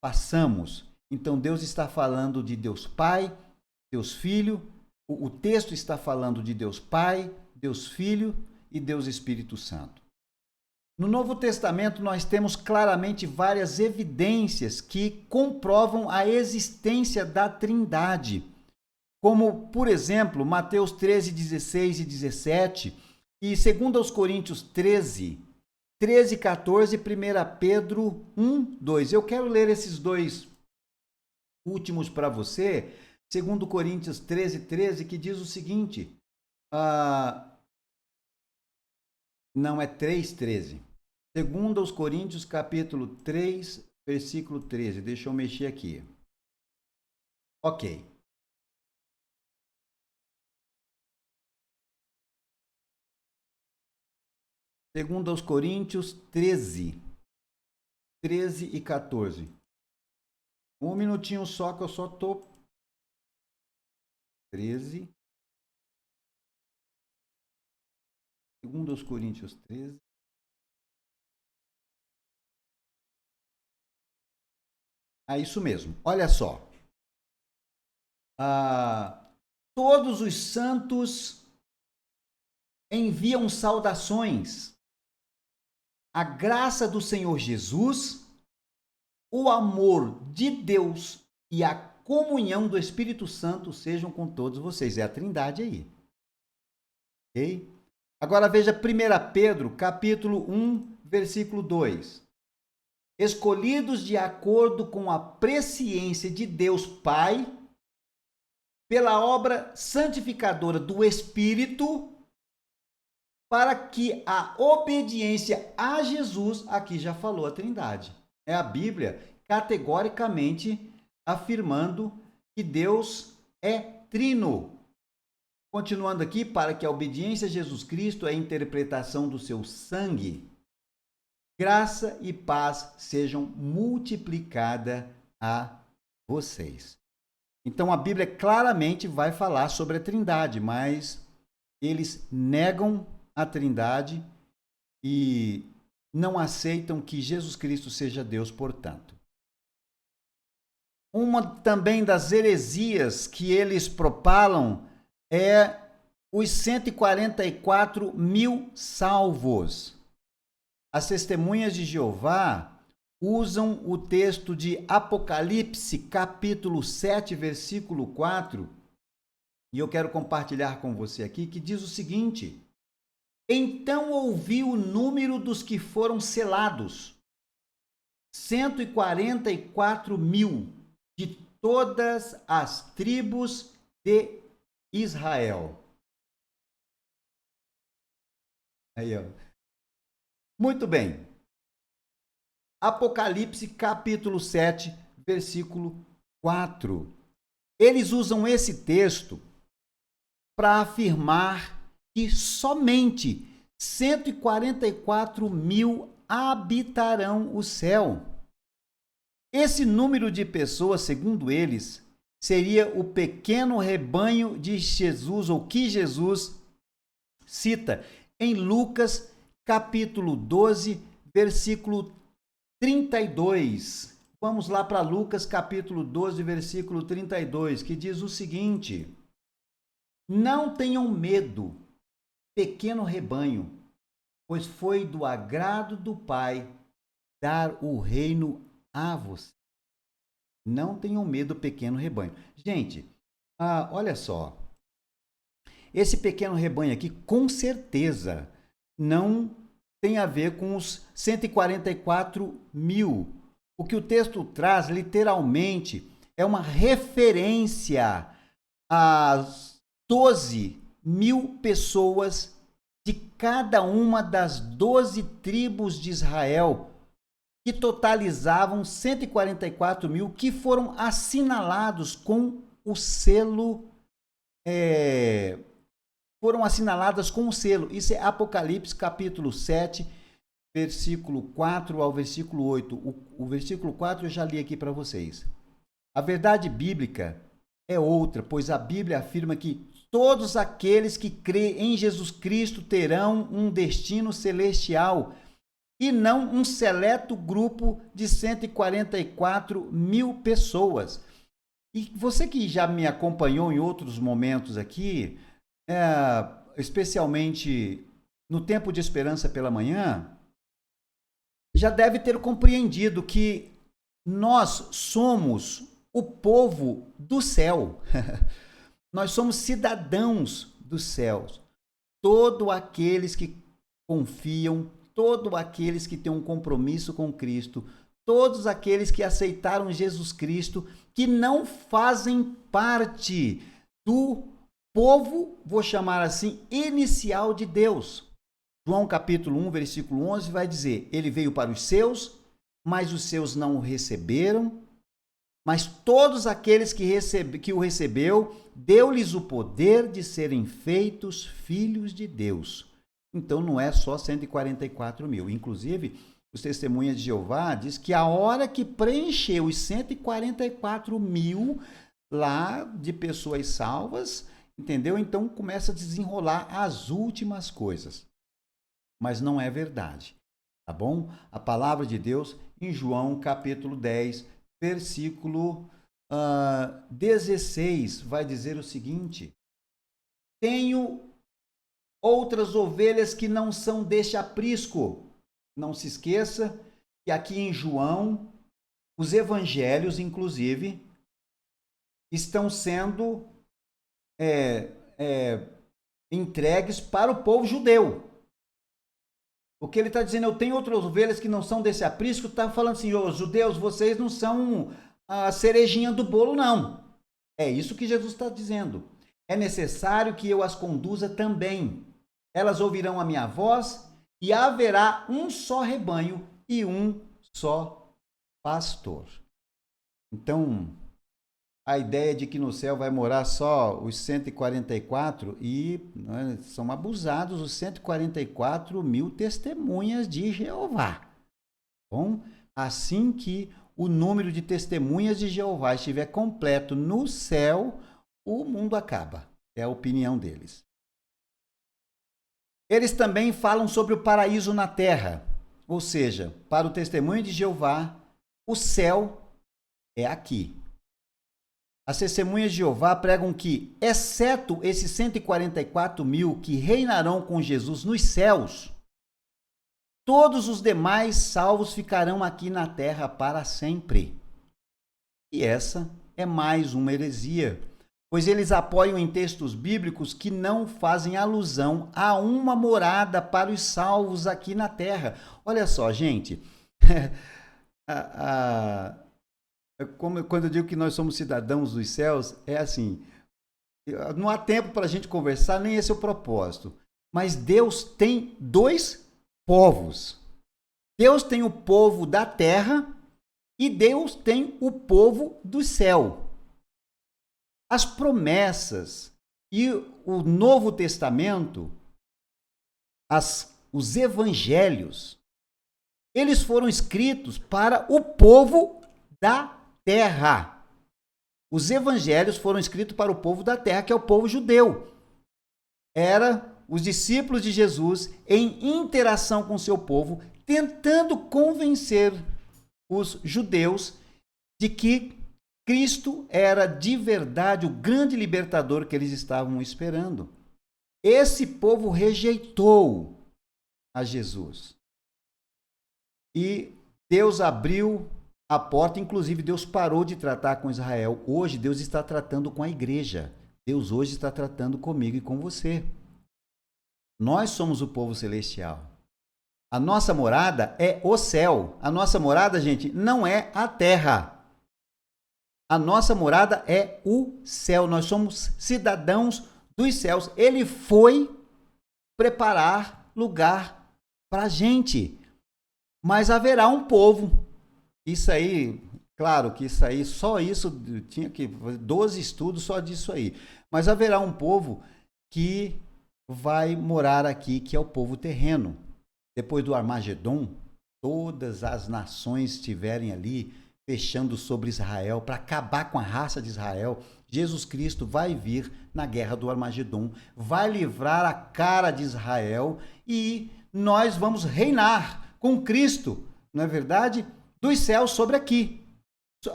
Façamos. Então Deus está falando de Deus Pai, Deus Filho, o texto está falando de Deus Pai, Deus Filho e Deus Espírito Santo. No Novo Testamento nós temos claramente várias evidências que comprovam a existência da Trindade, como, por exemplo, Mateus 13, 16 e 17, e 2 Coríntios 13, 13 e 14, 1 Pedro 1, 2. Eu quero ler esses dois últimos para você. 2 Coríntios 13, 13, que diz o seguinte, não é 3, 13. 2 Coríntios capítulo 3, versículo 13. Deixa eu mexer aqui. Ok. Segundo aos Coríntios 13, 13 e 14. Um minutinho só que eu só tô... 13. Segundo aos Coríntios 13. Isso mesmo. Olha só. Todos os santos enviam saudações. A graça do Senhor Jesus, o amor de Deus e a comunhão do Espírito Santo sejam com todos vocês. É a Trindade aí. Ok? Agora veja 1 Pedro, capítulo 1, versículo 2. Escolhidos de acordo com a presciência de Deus Pai, pela obra santificadora do Espírito, para que a obediência a Jesus, aqui já falou a Trindade. É a Bíblia categoricamente afirmando que Deus é trino. Continuando aqui, para que a obediência a Jesus Cristo é a interpretação do seu sangue, graça e paz sejam multiplicadas a vocês. Então a Bíblia claramente vai falar sobre a Trindade, mas eles negam a Trindade e não aceitam que Jesus Cristo seja Deus, portanto. Uma também das heresias que eles propalam é os 144 mil salvos. As testemunhas de Jeová usam o texto de Apocalipse, capítulo 7, versículo 4, e eu quero compartilhar com você aqui, que diz o seguinte: então ouvi o número dos que foram selados, 144 mil, de todas as tribos de Israel. Aí, ó. Muito bem. Apocalipse, capítulo 7, versículo 4. Eles usam esse texto para afirmar que somente 144 mil habitarão o céu. Esse número de pessoas, segundo eles, seria o pequeno rebanho de Jesus, ou que Jesus cita em Lucas, capítulo 12, versículo 32. Vamos lá para Lucas, capítulo 12, versículo 32, que diz o seguinte: não tenham medo, pequeno rebanho, pois foi do agrado do Pai dar o reino a você. Não tenham medo, pequeno rebanho. Gente, olha só. Esse pequeno rebanho aqui, com certeza, não tem a ver com os 144 mil. O que o texto traz, literalmente, é uma referência às 12 mil pessoas de cada uma das 12 tribos de Israel, que totalizavam 144 mil, que foram assinalados com o selo, foram assinaladas com o selo. Isso é Apocalipse capítulo 7, versículo 4 ao versículo 8. O versículo 4 eu já li aqui para vocês. A verdade bíblica é outra, pois a Bíblia afirma que todos aqueles que crêem em Jesus Cristo terão um destino celestial, e não um seleto grupo de 144 mil pessoas. E você que já me acompanhou em outros momentos aqui, especialmente no Tempo de Esperança pela Manhã, já deve ter compreendido que nós somos o povo do céu. Nós somos cidadãos dos céus. Todos aqueles que confiam, todos aqueles que têm um compromisso com Cristo, todos aqueles que aceitaram Jesus Cristo, que não fazem parte do povo, vou chamar assim, inicial de Deus. João capítulo 1, versículo 11 vai dizer: ele veio para os seus, mas os seus não o receberam, mas todos aqueles que o recebeu, deu-lhes o poder de serem feitos filhos de Deus. Então não é só 144 mil. Inclusive, os Testemunhas de Jeová diz que a hora que preencheu os 144 mil lá de pessoas salvas, entendeu? Então começa a desenrolar as últimas coisas. Mas não é verdade, tá bom? A palavra de Deus em João capítulo 10, versículo 16, vai dizer o seguinte: tenho outras ovelhas que não são deste aprisco. Não se esqueça que aqui em João, os evangelhos, inclusive, estão sendo entregues para o povo judeu. O que ele está dizendo, eu tenho outras ovelhas que não são desse aprisco, está falando assim, os judeus, vocês não são a cerejinha do bolo, não. É isso que Jesus está dizendo. É necessário que eu as conduza também. Elas ouvirão a minha voz e haverá um só rebanho e um só pastor. Então, a ideia de que no céu vai morar só os 144 são abusados os 144 mil testemunhas de Jeová. Bom, assim que o número de testemunhas de Jeová estiver completo no céu, o mundo acaba. É a opinião deles. Eles também falam sobre o paraíso na terra, ou seja, para o testemunho de Jeová, o céu é aqui. As testemunhas de Jeová pregam que, exceto esses 144 mil que reinarão com Jesus nos céus, todos os demais salvos ficarão aqui na terra para sempre. E essa é mais uma heresia, pois eles apoiam em textos bíblicos que não fazem alusão a uma morada para os salvos aqui na terra. Olha só, gente, quando eu digo que nós somos cidadãos dos céus, é assim, não há tempo para a gente conversar, nem esse é o propósito. Mas Deus tem dois povos. Deus tem o povo da terra e Deus tem o povo do céu. As promessas e o Novo Testamento, os evangelhos, eles foram escritos para o povo da terra. Os evangelhos foram escritos para o povo da terra, que é o povo judeu. Era os discípulos de Jesus em interação com o seu povo, tentando convencer os judeus de que Cristo era de verdade o grande libertador que eles estavam esperando. Esse povo rejeitou a Jesus. E Deus abriu a porta, inclusive Deus parou de tratar com Israel. Hoje Deus está tratando com a igreja. Deus hoje está tratando comigo e com você. Nós somos o povo celestial. A nossa morada é o céu. A nossa morada, gente, não é a terra. A nossa morada é o céu. Nós somos cidadãos dos céus. Ele foi preparar lugar para a gente. Mas haverá um povo. Isso aí, claro que isso aí, só isso, tinha que 12 estudos só disso aí. Mas haverá um povo que vai morar aqui, que é o povo terreno. Depois do Armagedon, todas as nações estiverem ali fechando sobre Israel para acabar com a raça de Israel. Jesus Cristo vai vir na guerra do Armagedon, vai livrar a cara de Israel e nós vamos reinar com Cristo, não é verdade? Dos céus sobre aqui,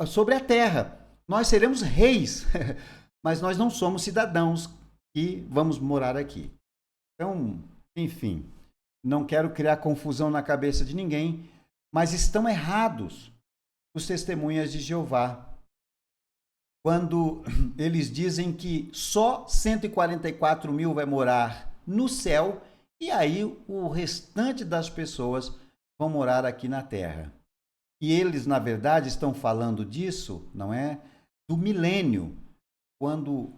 sobre a terra. Nós seremos reis, mas nós não somos cidadãos que vamos morar aqui. Então, enfim, não quero criar confusão na cabeça de ninguém, mas estão errados os testemunhas de Jeová quando eles dizem que só 144 mil vai morar no céu e aí o restante das pessoas vão morar aqui na terra. E eles, na verdade, estão falando disso, não é? Do milênio, quando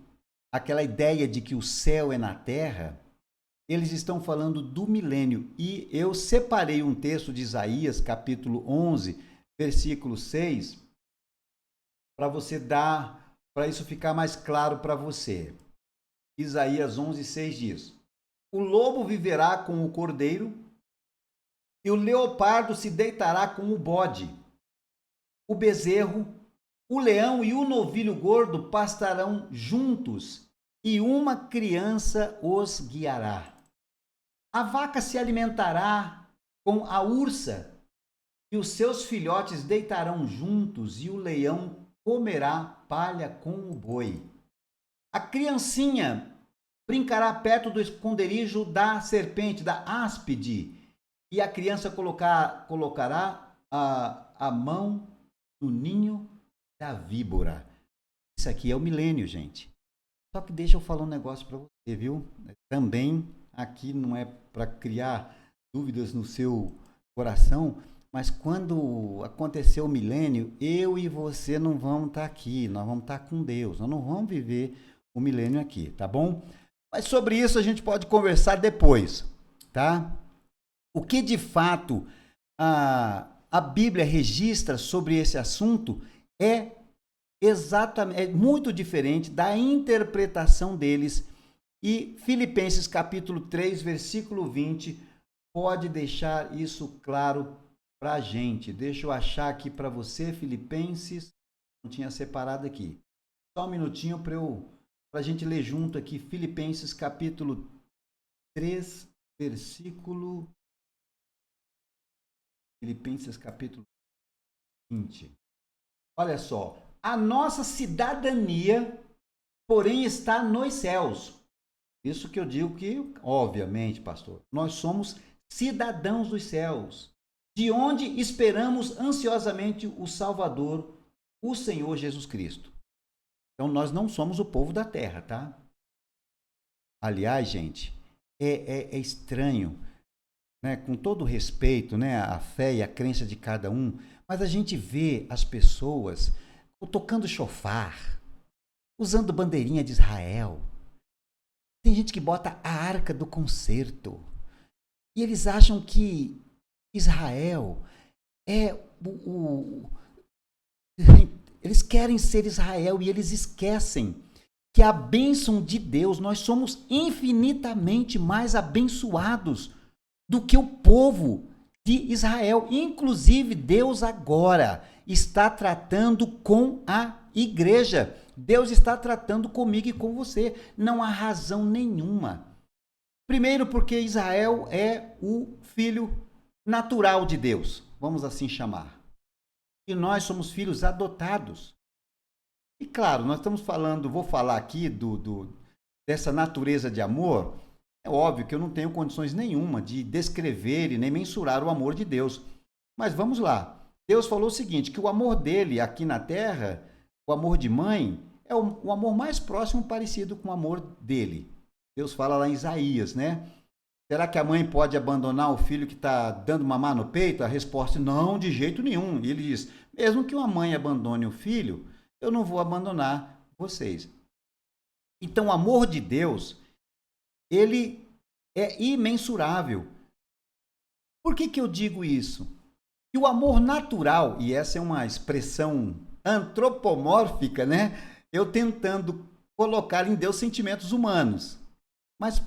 aquela ideia de que o céu é na terra, eles estão falando do milênio. E eu separei um texto de Isaías, capítulo 11, versículo 6, para você dar, para isso ficar mais claro para você. Isaías 11, 6 diz: o lobo viverá com o cordeiro, e o leopardo se deitará com o bode. O bezerro, o leão e o novilho gordo pastarão juntos, e uma criança os guiará. A vaca se alimentará com a ursa, e os seus filhotes deitarão juntos, e o leão comerá palha com o boi. A criancinha brincará perto do esconderijo da serpente, da áspide, e a criança colocará a mão no ninho da víbora. Isso aqui é o milênio, gente. Só que deixa eu falar um negócio para você, viu? Também aqui não é para criar dúvidas no seu coração, mas quando acontecer o milênio, eu e você não vamos estar aqui, nós vamos estar com Deus, nós não vamos viver o milênio aqui, tá bom? Mas sobre isso a gente pode conversar depois, tá? O que de fato a Bíblia registra sobre esse assunto é exatamente, é muito diferente da interpretação deles. E Filipenses capítulo 3, versículo 20, pode deixar isso claro para a gente. Deixa eu achar aqui para você, Filipenses, não tinha separado aqui. Só um minutinho para a gente ler junto aqui, Filipenses capítulo 3, versículo... Filipenses capítulo 20. Olha só, a nossa cidadania, porém, está nos céus. Isso que eu digo que, obviamente, pastor, nós somos cidadãos dos céus, de onde esperamos ansiosamente o Salvador, o Senhor Jesus Cristo. Então, nós não somos o povo da terra, tá? Aliás, gente, é estranho, né? Com todo respeito, né, a fé e a crença de cada um, mas a gente vê as pessoas tocando chofar, usando bandeirinha de Israel. Tem gente que bota a arca do concerto. E eles acham que Israel é eles querem ser Israel e eles esquecem que a bênção de Deus, nós somos infinitamente mais abençoados do que o povo de Israel. Inclusive, Deus agora está tratando com a igreja. Deus está tratando comigo e com você. Não há razão nenhuma. Primeiro, porque Israel é o filho natural de Deus, vamos assim chamar. E nós somos filhos adotados. E claro, nós estamos falando, vou falar aqui dessa natureza de amor. É óbvio que eu não tenho condições nenhuma de descrever e nem mensurar o amor de Deus. Mas vamos lá. Deus falou o seguinte, que o amor dele aqui na terra, o amor de mãe, é o amor mais próximo parecido com o amor dele. Deus fala lá em Isaías, né? Será que a mãe pode abandonar o filho que está dando mamar no peito? A resposta é não, de jeito nenhum. E ele diz, mesmo que uma mãe abandone o filho, eu não vou abandonar vocês. Então, o amor de Deus, ele é imensurável. Por que eu digo isso? Que o amor natural, e essa é uma expressão antropomórfica, né? Eu tentando colocar em Deus sentimentos humanos. Mas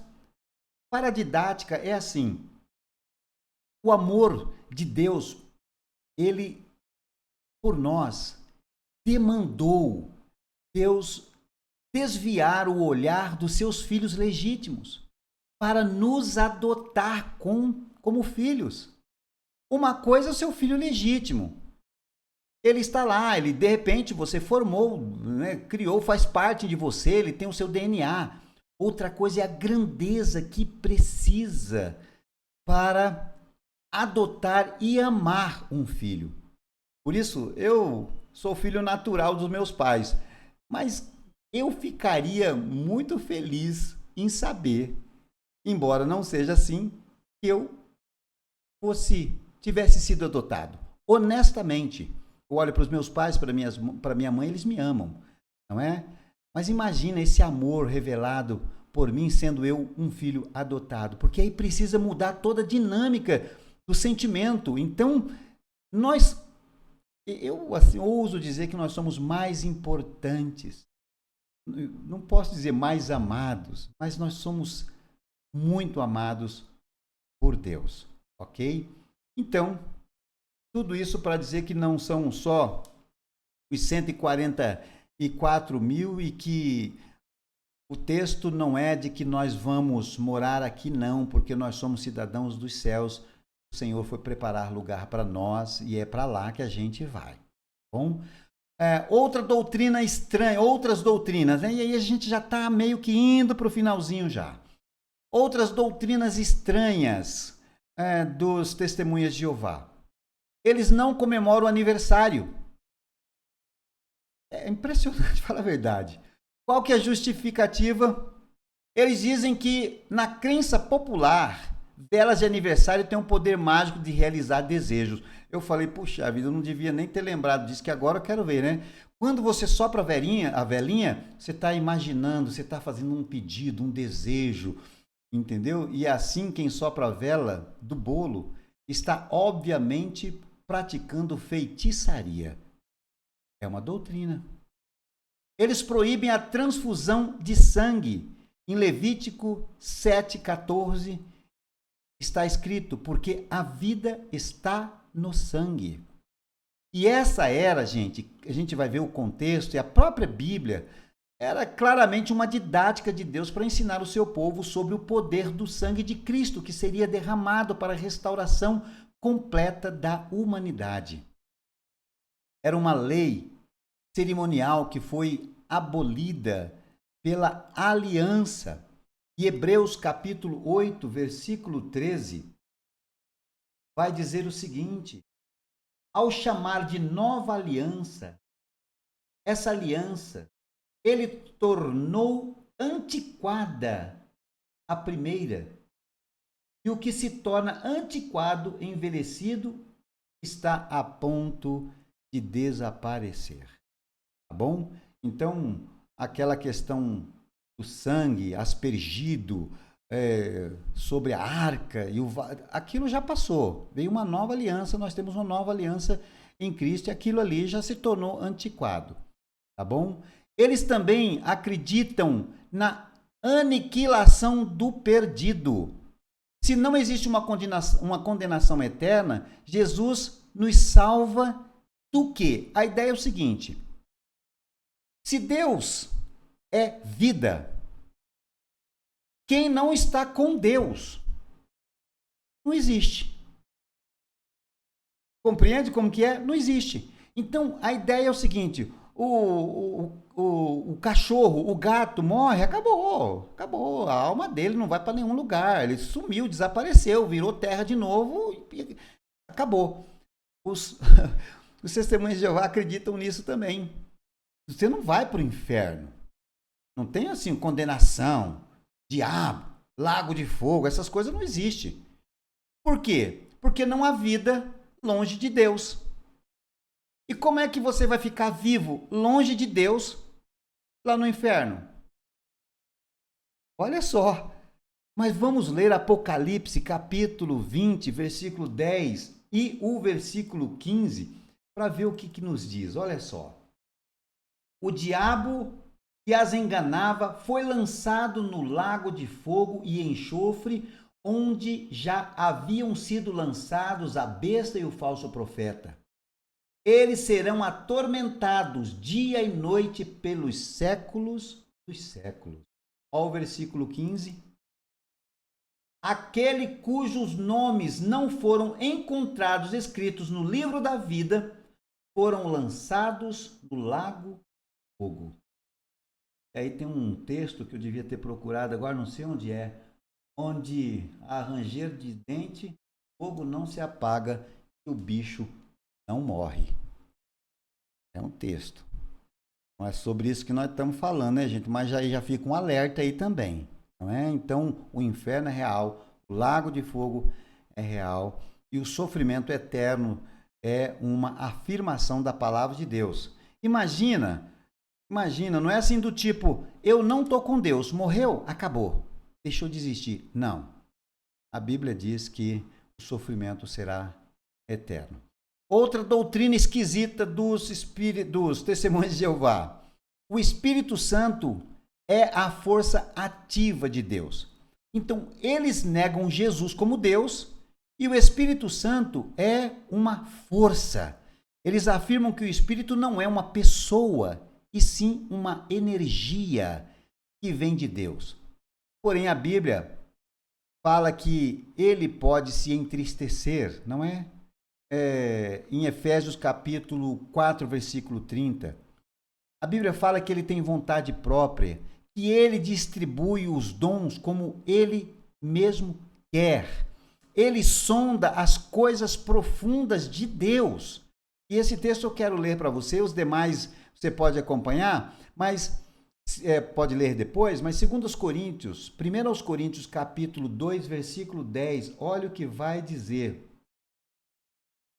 para a didática é assim. O amor de Deus, ele por nós demandou Deus desviar o olhar dos seus filhos legítimos para nos adotar como filhos. Uma coisa é o seu filho legítimo. Ele está lá, ele de repente você formou, né, criou, faz parte de você, ele tem o seu DNA. Outra coisa é a grandeza que precisa para adotar e amar um filho. Por isso, eu sou filho natural dos meus pais, mas eu ficaria muito feliz em saber, embora não seja assim, que eu tivesse sido adotado. Honestamente, eu olho para os meus pais, para minha mãe, eles me amam, não é? Mas imagina esse amor revelado por mim, sendo eu um filho adotado, porque aí precisa mudar toda a dinâmica do sentimento. Então, eu assim, ouso dizer que nós somos mais importantes, não posso dizer mais amados, mas nós somos muito amados por Deus, ok? Então, tudo isso para dizer que não são só os 144 mil e que o texto não é de que nós vamos morar aqui, não, porque nós somos cidadãos dos céus. O Senhor foi preparar lugar para nós e é para lá que a gente vai. Bom? Outra doutrina estranha, outras doutrinas, né? E aí a gente já está meio que indo para o finalzinho já. Outras doutrinas estranhas dos testemunhas de Jeová. Eles não comemoram o aniversário. É impressionante, falar a verdade. Qual que é a justificativa? Eles dizem que na crença popular, velas de aniversário têm um poder mágico de realizar desejos. Eu falei, puxa vida, eu não devia nem ter lembrado disso, que agora eu quero ver, né? Quando você sopra a velhinha, você está imaginando, você está fazendo um pedido, um desejo, entendeu? E assim quem sopra a vela do bolo está obviamente praticando feitiçaria. É uma doutrina. Eles proíbem a transfusão de sangue. Em Levítico 7,14 está escrito, porque a vida está no sangue. E essa era, gente, a gente vai ver o contexto, e a própria Bíblia era claramente uma didática de Deus para ensinar o seu povo sobre o poder do sangue de Cristo, que seria derramado para a restauração completa da humanidade. Era uma lei cerimonial que foi abolida pela aliança. E Hebreus capítulo 8, versículo 13, vai dizer o seguinte: ao chamar de nova aliança, essa aliança, ele tornou antiquada a primeira. E o que se torna antiquado, envelhecido, está a ponto de desaparecer. Tá bom? Então, aquela questão do sangue aspergido sobre a arca, aquilo já passou. Veio uma nova aliança, nós temos uma nova aliança em Cristo e aquilo ali já se tornou antiquado. Tá bom? Eles também acreditam na aniquilação do perdido. Se não existe uma condenação eterna, Jesus nos salva do quê? A ideia é o seguinte: se Deus é vida, quem não está com Deus não existe. Compreende como que é? Não existe. Então, a ideia é o seguinte: o cachorro, o gato morre, acabou. A alma dele não vai para nenhum lugar. Ele sumiu, desapareceu, virou terra de novo e acabou. Os testemunhos de Jeová acreditam nisso também. Você não vai para o inferno. Não tem assim condenação, diabo. lago de fogo, essas coisas não existem. Por quê? Porque não há vida longe de Deus. E como é que você vai ficar vivo longe de Deus lá no inferno? Olha só. Mas vamos ler Apocalipse capítulo 20, versículo 10 e o versículo 15 para ver o que nos diz. Olha só. O diabo que as enganava foi lançado no lago de fogo e enxofre, onde já haviam sido lançados a besta e o falso profeta. Eles serão atormentados dia e noite pelos séculos dos séculos. Olha o versículo 15. Aquele cujos nomes não foram encontrados escritos no livro da vida foram lançados no lago de fogo. Aí tem um texto que eu devia ter procurado, agora não sei onde é, onde a ranger de dente, o fogo não se apaga e o bicho não morre. É um texto. Não é sobre isso que nós estamos falando, né, gente? Mas já fica um alerta aí também. Não é? Então, o inferno é real, o lago de fogo é real e o sofrimento eterno é uma afirmação da palavra de Deus. Imagina, não é assim do tipo, eu não estou com Deus, morreu, acabou, deixou de existir. Não. A Bíblia diz que o sofrimento será eterno. Outra doutrina esquisita dos testemunhos de Jeová. O Espírito Santo é a força ativa de Deus. Então, eles negam Jesus como Deus e o Espírito Santo é uma força. Eles afirmam que o Espírito não é uma pessoa, e sim uma energia que vem de Deus. Porém, a Bíblia fala que ele pode se entristecer, não é? Em Efésios capítulo 4, versículo 30, a Bíblia fala que ele tem vontade própria, que ele distribui os dons como ele mesmo quer. Ele sonda as coisas profundas de Deus. E esse texto eu quero ler para você, os demais você pode acompanhar, mas pode ler depois, mas 1 Coríntios capítulo 2, versículo 10, olha o que vai dizer.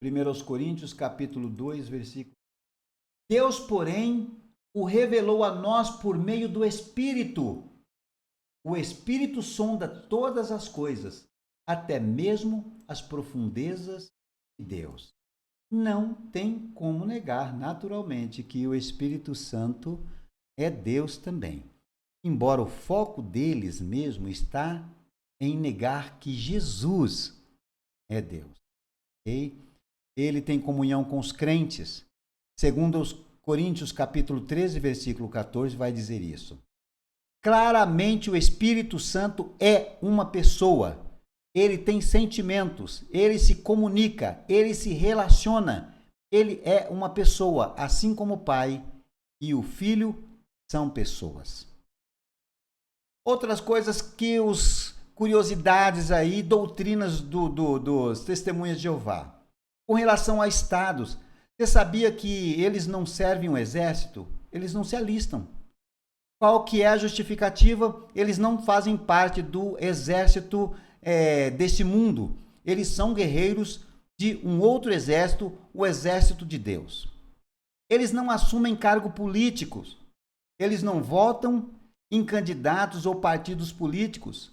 1 Coríntios capítulo 2, versículo. Deus, porém, o revelou a nós por meio do Espírito. O Espírito sonda todas as coisas, até mesmo as profundezas de Deus. Não tem como negar, naturalmente, que o Espírito Santo é Deus também. Embora o foco deles mesmo está em negar que Jesus é Deus. Okay? Ele tem comunhão com os crentes. Segundo os Coríntios capítulo 13, versículo 14, vai dizer isso. Claramente o Espírito Santo é uma pessoa. Ele tem sentimentos, ele se comunica, ele se relaciona. Ele é uma pessoa, assim como o Pai e o Filho são pessoas. Outras coisas que curiosidades aí, doutrinas dos testemunhas de Jeová. Com relação a estados, você sabia que eles não servem o exército? Eles não se alistam. Qual que é a justificativa? Eles não fazem parte do exército desse mundo. Eles são guerreiros de um outro exército, o exército de Deus. Eles não assumem cargo políticos. Eles não votam em candidatos ou partidos políticos.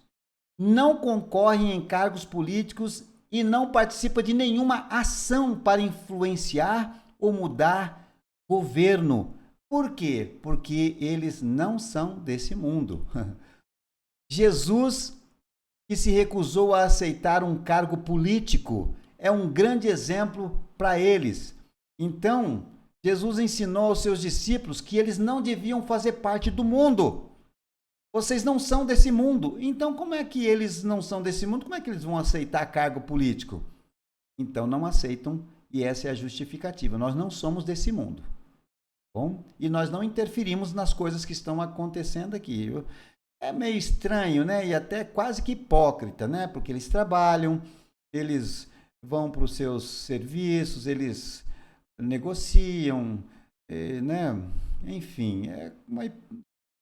Não concorrem em cargos políticos e não participa de nenhuma ação para influenciar ou mudar governo. Por quê? Porque eles não são desse mundo. Jesus, que se recusou a aceitar um cargo político, é um grande exemplo para eles. Então, Jesus ensinou aos seus discípulos que eles não deviam fazer parte do mundo. Vocês não são desse mundo. Então, como é que eles não são desse mundo? Como é que eles vão aceitar cargo político? Então, não aceitam, e essa é a justificativa. Nós não somos desse mundo. Bom? E nós não interferimos nas coisas que estão acontecendo aqui. É meio estranho, né? E até quase que hipócrita, né? Porque eles trabalham, eles vão para os seus serviços, eles negociam, né? Enfim,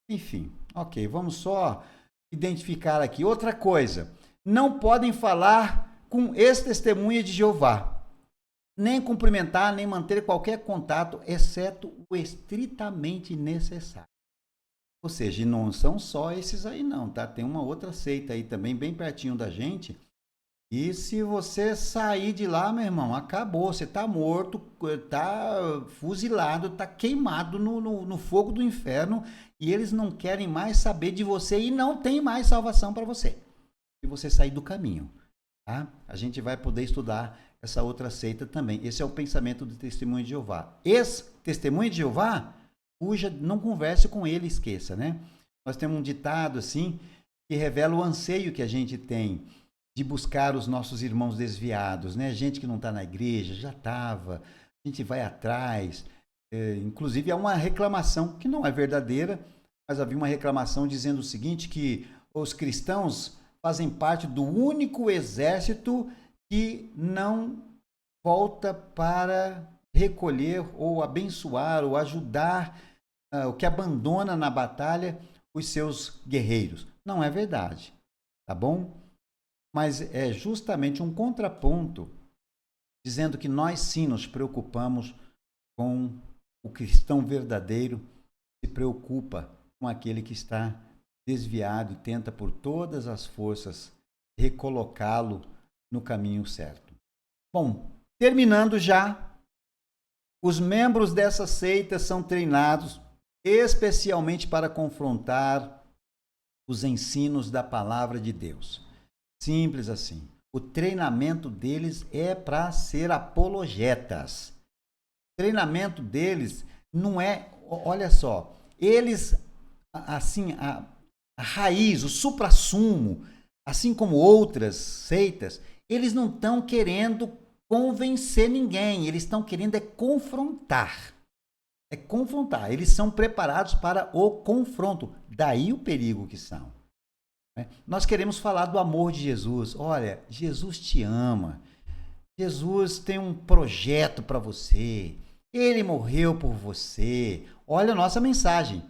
enfim. Ok, vamos só identificar aqui. Outra coisa, não podem falar com ex-testemunha de Jeová, nem cumprimentar, nem manter qualquer contato, exceto o estritamente necessário. Ou seja, não são só esses aí não, tá? Tem uma outra seita aí também, bem pertinho da gente. E se você sair de lá, meu irmão, acabou. Você tá morto, tá fuzilado, tá queimado no fogo do inferno. E eles não querem mais saber de você e não tem mais salvação para você. Se você sair do caminho, tá? A gente vai poder estudar essa outra seita também. Esse é o pensamento do Testemunho de Jeová. Ex-Testemunho de Jeová, não converse com ele, esqueça, né? Nós temos um ditado assim que revela o anseio que a gente tem de buscar os nossos irmãos desviados, né? Gente que não está na igreja, já estava, a gente vai atrás. Inclusive, há uma reclamação, que não é verdadeira, mas havia uma reclamação dizendo o seguinte, que os cristãos fazem parte do único exército que não volta para recolher ou abençoar ou ajudar o que abandona na batalha os seus guerreiros. Não é verdade, tá bom? Mas é justamente um contraponto dizendo que nós sim nos preocupamos com o cristão verdadeiro, se preocupa com aquele que está desviado e tenta por todas as forças recolocá-lo no caminho certo. Bom, terminando já, os membros dessa seita são treinados especialmente para confrontar os ensinos da palavra de Deus. Simples assim. O treinamento deles é para ser apologetas. O treinamento deles não é, olha só, eles, assim, a raiz, o suprassumo, assim como outras seitas, eles não estão querendo convencer ninguém, eles estão querendo é confrontar. É confrontar. Eles são preparados para o confronto. Daí o perigo que são. Nós queremos falar do amor de Jesus. Olha, Jesus te ama. Jesus tem um projeto para você. Ele morreu por você. Olha a nossa mensagem.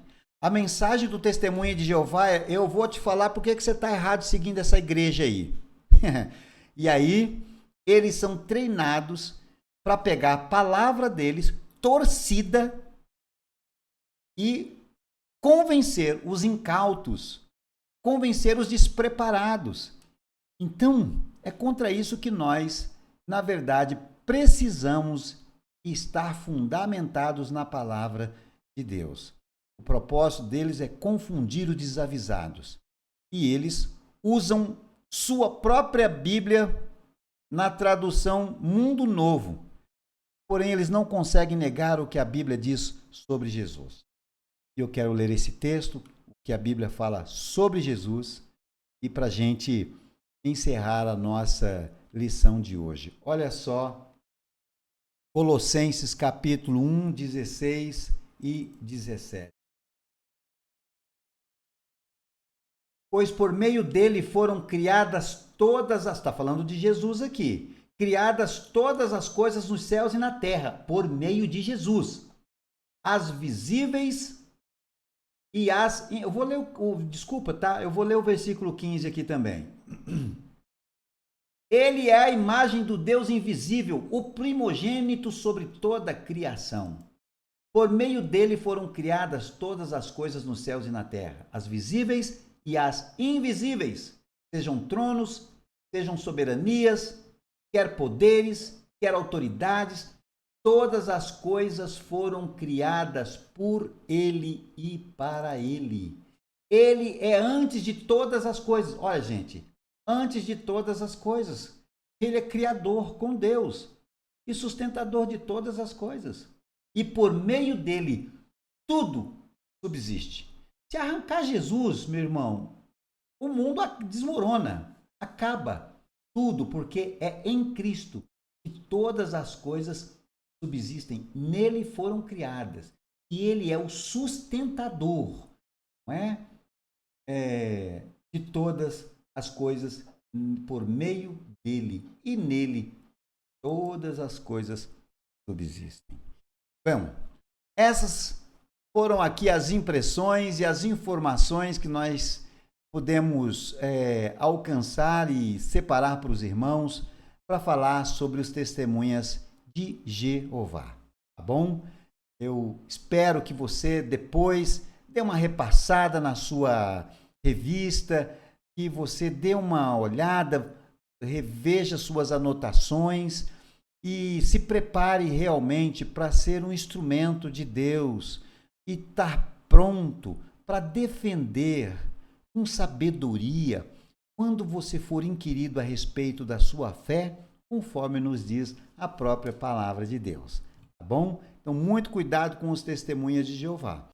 A mensagem do Testemunho de Jeová é: eu vou te falar por que você está errado seguindo essa igreja aí. E aí, eles são treinados para pegar a palavra deles, torcida, e convencer os incautos, convencer os despreparados. Então, é contra isso que nós, na verdade, precisamos estar fundamentados na palavra de Deus. O propósito deles é confundir os desavisados. E eles usam sua própria Bíblia na tradução Mundo Novo. Porém, eles não conseguem negar o que a Bíblia diz sobre Jesus. E eu quero ler esse texto, o que a Bíblia fala sobre Jesus, e para a gente encerrar a nossa lição de hoje. Olha só, Colossenses capítulo 1, 16 e 17. Pois por meio dele foram criadas todas as... Está falando de Jesus aqui. Criadas todas as coisas nos céus e na terra, por meio de Jesus. As visíveis e as... Eu vou ler desculpa, tá? Eu vou ler o versículo 15 aqui também. Ele é a imagem do Deus invisível, o primogênito sobre toda a criação. Por meio dele foram criadas todas as coisas nos céus e na terra, as visíveis e as invisíveis, sejam tronos, sejam soberanias, quer poderes, quer autoridades, todas as coisas foram criadas por ele e para ele. Ele é antes de todas as coisas. Olha, gente, antes de todas as coisas. Ele é criador com Deus e sustentador de todas as coisas. E por meio dele, tudo subsiste. Se arrancar Jesus, meu irmão, o mundo desmorona, acaba tudo, porque é em Cristo que todas as coisas subsistem. Nele foram criadas. E ele é o sustentador, não é? De todas as coisas por meio dele. E nele todas as coisas subsistem. Bom, essas foram aqui as impressões e as informações que nós podemos alcançar e separar para os irmãos para falar sobre os testemunhas de Jeová, tá bom? Eu espero que você depois dê uma repassada na sua revista, que você dê uma olhada, reveja suas anotações e se prepare realmente para ser um instrumento de Deus e estar pronto para defender com sabedoria quando você for inquirido a respeito da sua fé, conforme nos diz a própria palavra de Deus, tá bom? Então, muito cuidado com os testemunhas de Jeová.